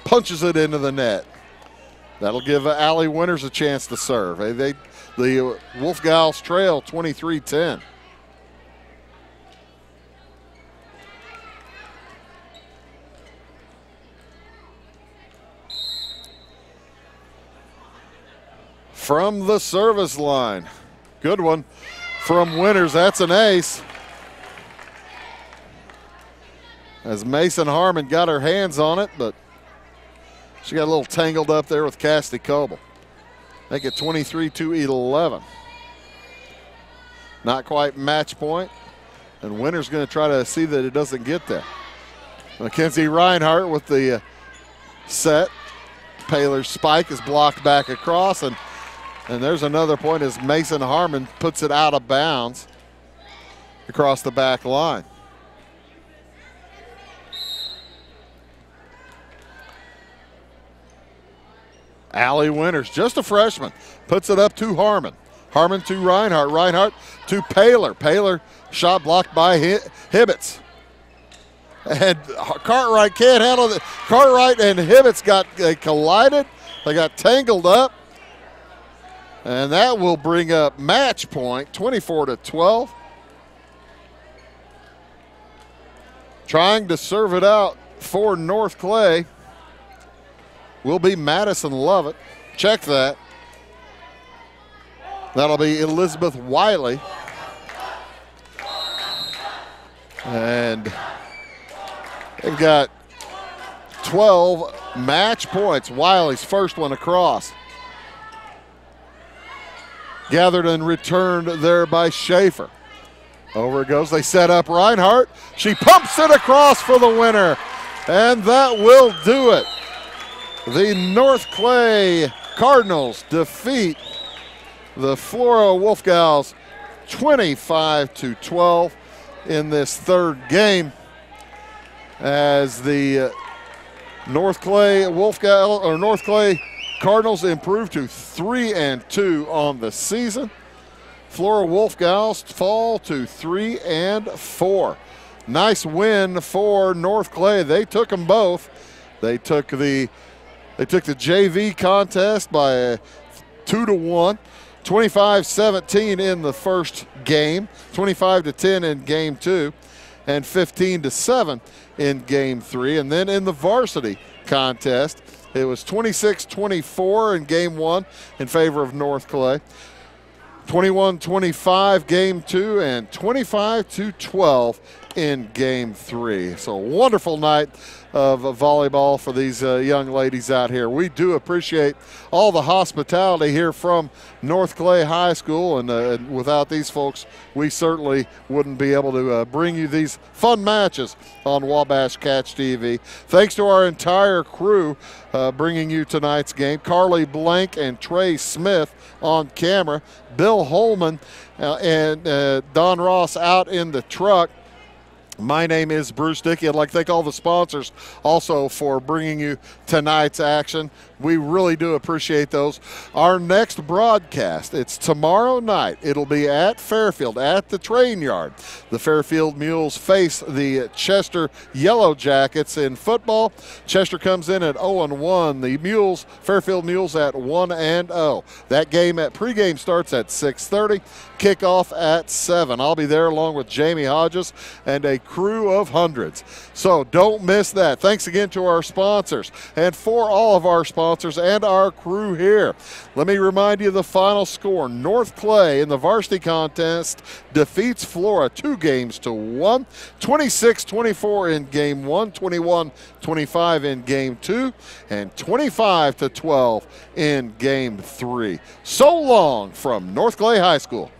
punches it into the net. That'll give Allie Winters a chance to serve. The Wolf Gals trail 23-10. From the service line. Good one from Winters. That's an ace. As Mason Harmon got her hands on it, but she got a little tangled up there with Cassidy Coble. Make it 23-11. Not quite match point, and Winters going to try to see that it doesn't get there. Mackenzie Reinhardt with the set. Paler's spike is blocked back across, and there's another point as Mason Harmon puts it out of bounds across the back line. Allie Winters, just a freshman, puts it up to Harmon. Harmon to Reinhardt. Reinhardt to Paler. Paler shot blocked by Hibbets. And Cartwright can't handle it. Cartwright and Hibbets they collided. They got tangled up. And that will bring up match point, 24-12. Trying to serve it out for North Clay will be Madison Lovett. Check that. That'll be Elizabeth Wiley. And they've got 12 match points. Wiley's first one across. Gathered and returned there by Schaefer. Over it goes. They set up Reinhardt. She pumps it across for the winner. And that will do it. The North Clay Cardinals defeat the Flora Wolf Gals 25-12 in this third game, as the North Clay Cardinals improve to 3-2 on the season. Flora Wolf Gals fall to 3-4. Nice win for North Clay. They took them both. They took the JV contest by 2-1, 25-17 in the first game, 25-10 in game 2, and 15-7 in game 3. And then in the varsity contest, it was 26-24 in game 1 in favor of North Clay, 21-25 game 2, and 25-12 in game 3. So a wonderful night of volleyball for these young ladies out here. We do appreciate all the hospitality here from North Clay High School, and without these folks, we certainly wouldn't be able to bring you these fun matches on Wabash Catch TV. Thanks to our entire crew bringing you tonight's game. Carly Blank and Trey Smith on camera. Bill Holman and Don Ross out in the truck. My name is Bruce Dickey. I'd like to thank all the sponsors also for bringing you tonight's action. We really do appreciate those. Our next broadcast, it's tomorrow night. It'll be at Fairfield, at the train yard. The Fairfield Mules face the Chester Yellow Jackets in football. Chester comes in at 0-1. The Fairfield Mules at 1-0. That game pregame starts at 6:30. Kickoff at 7. I'll be there along with Jamie Hodges and a crew of hundreds. So don't miss that. Thanks again to our sponsors. And for all of our sponsors and our crew here, let me remind you the final score. North Clay in the varsity contest defeats Flora 2-1, 26-24 in game 1, 21-25 in game 2, and 25-12 in game 3. So long from North Clay High School.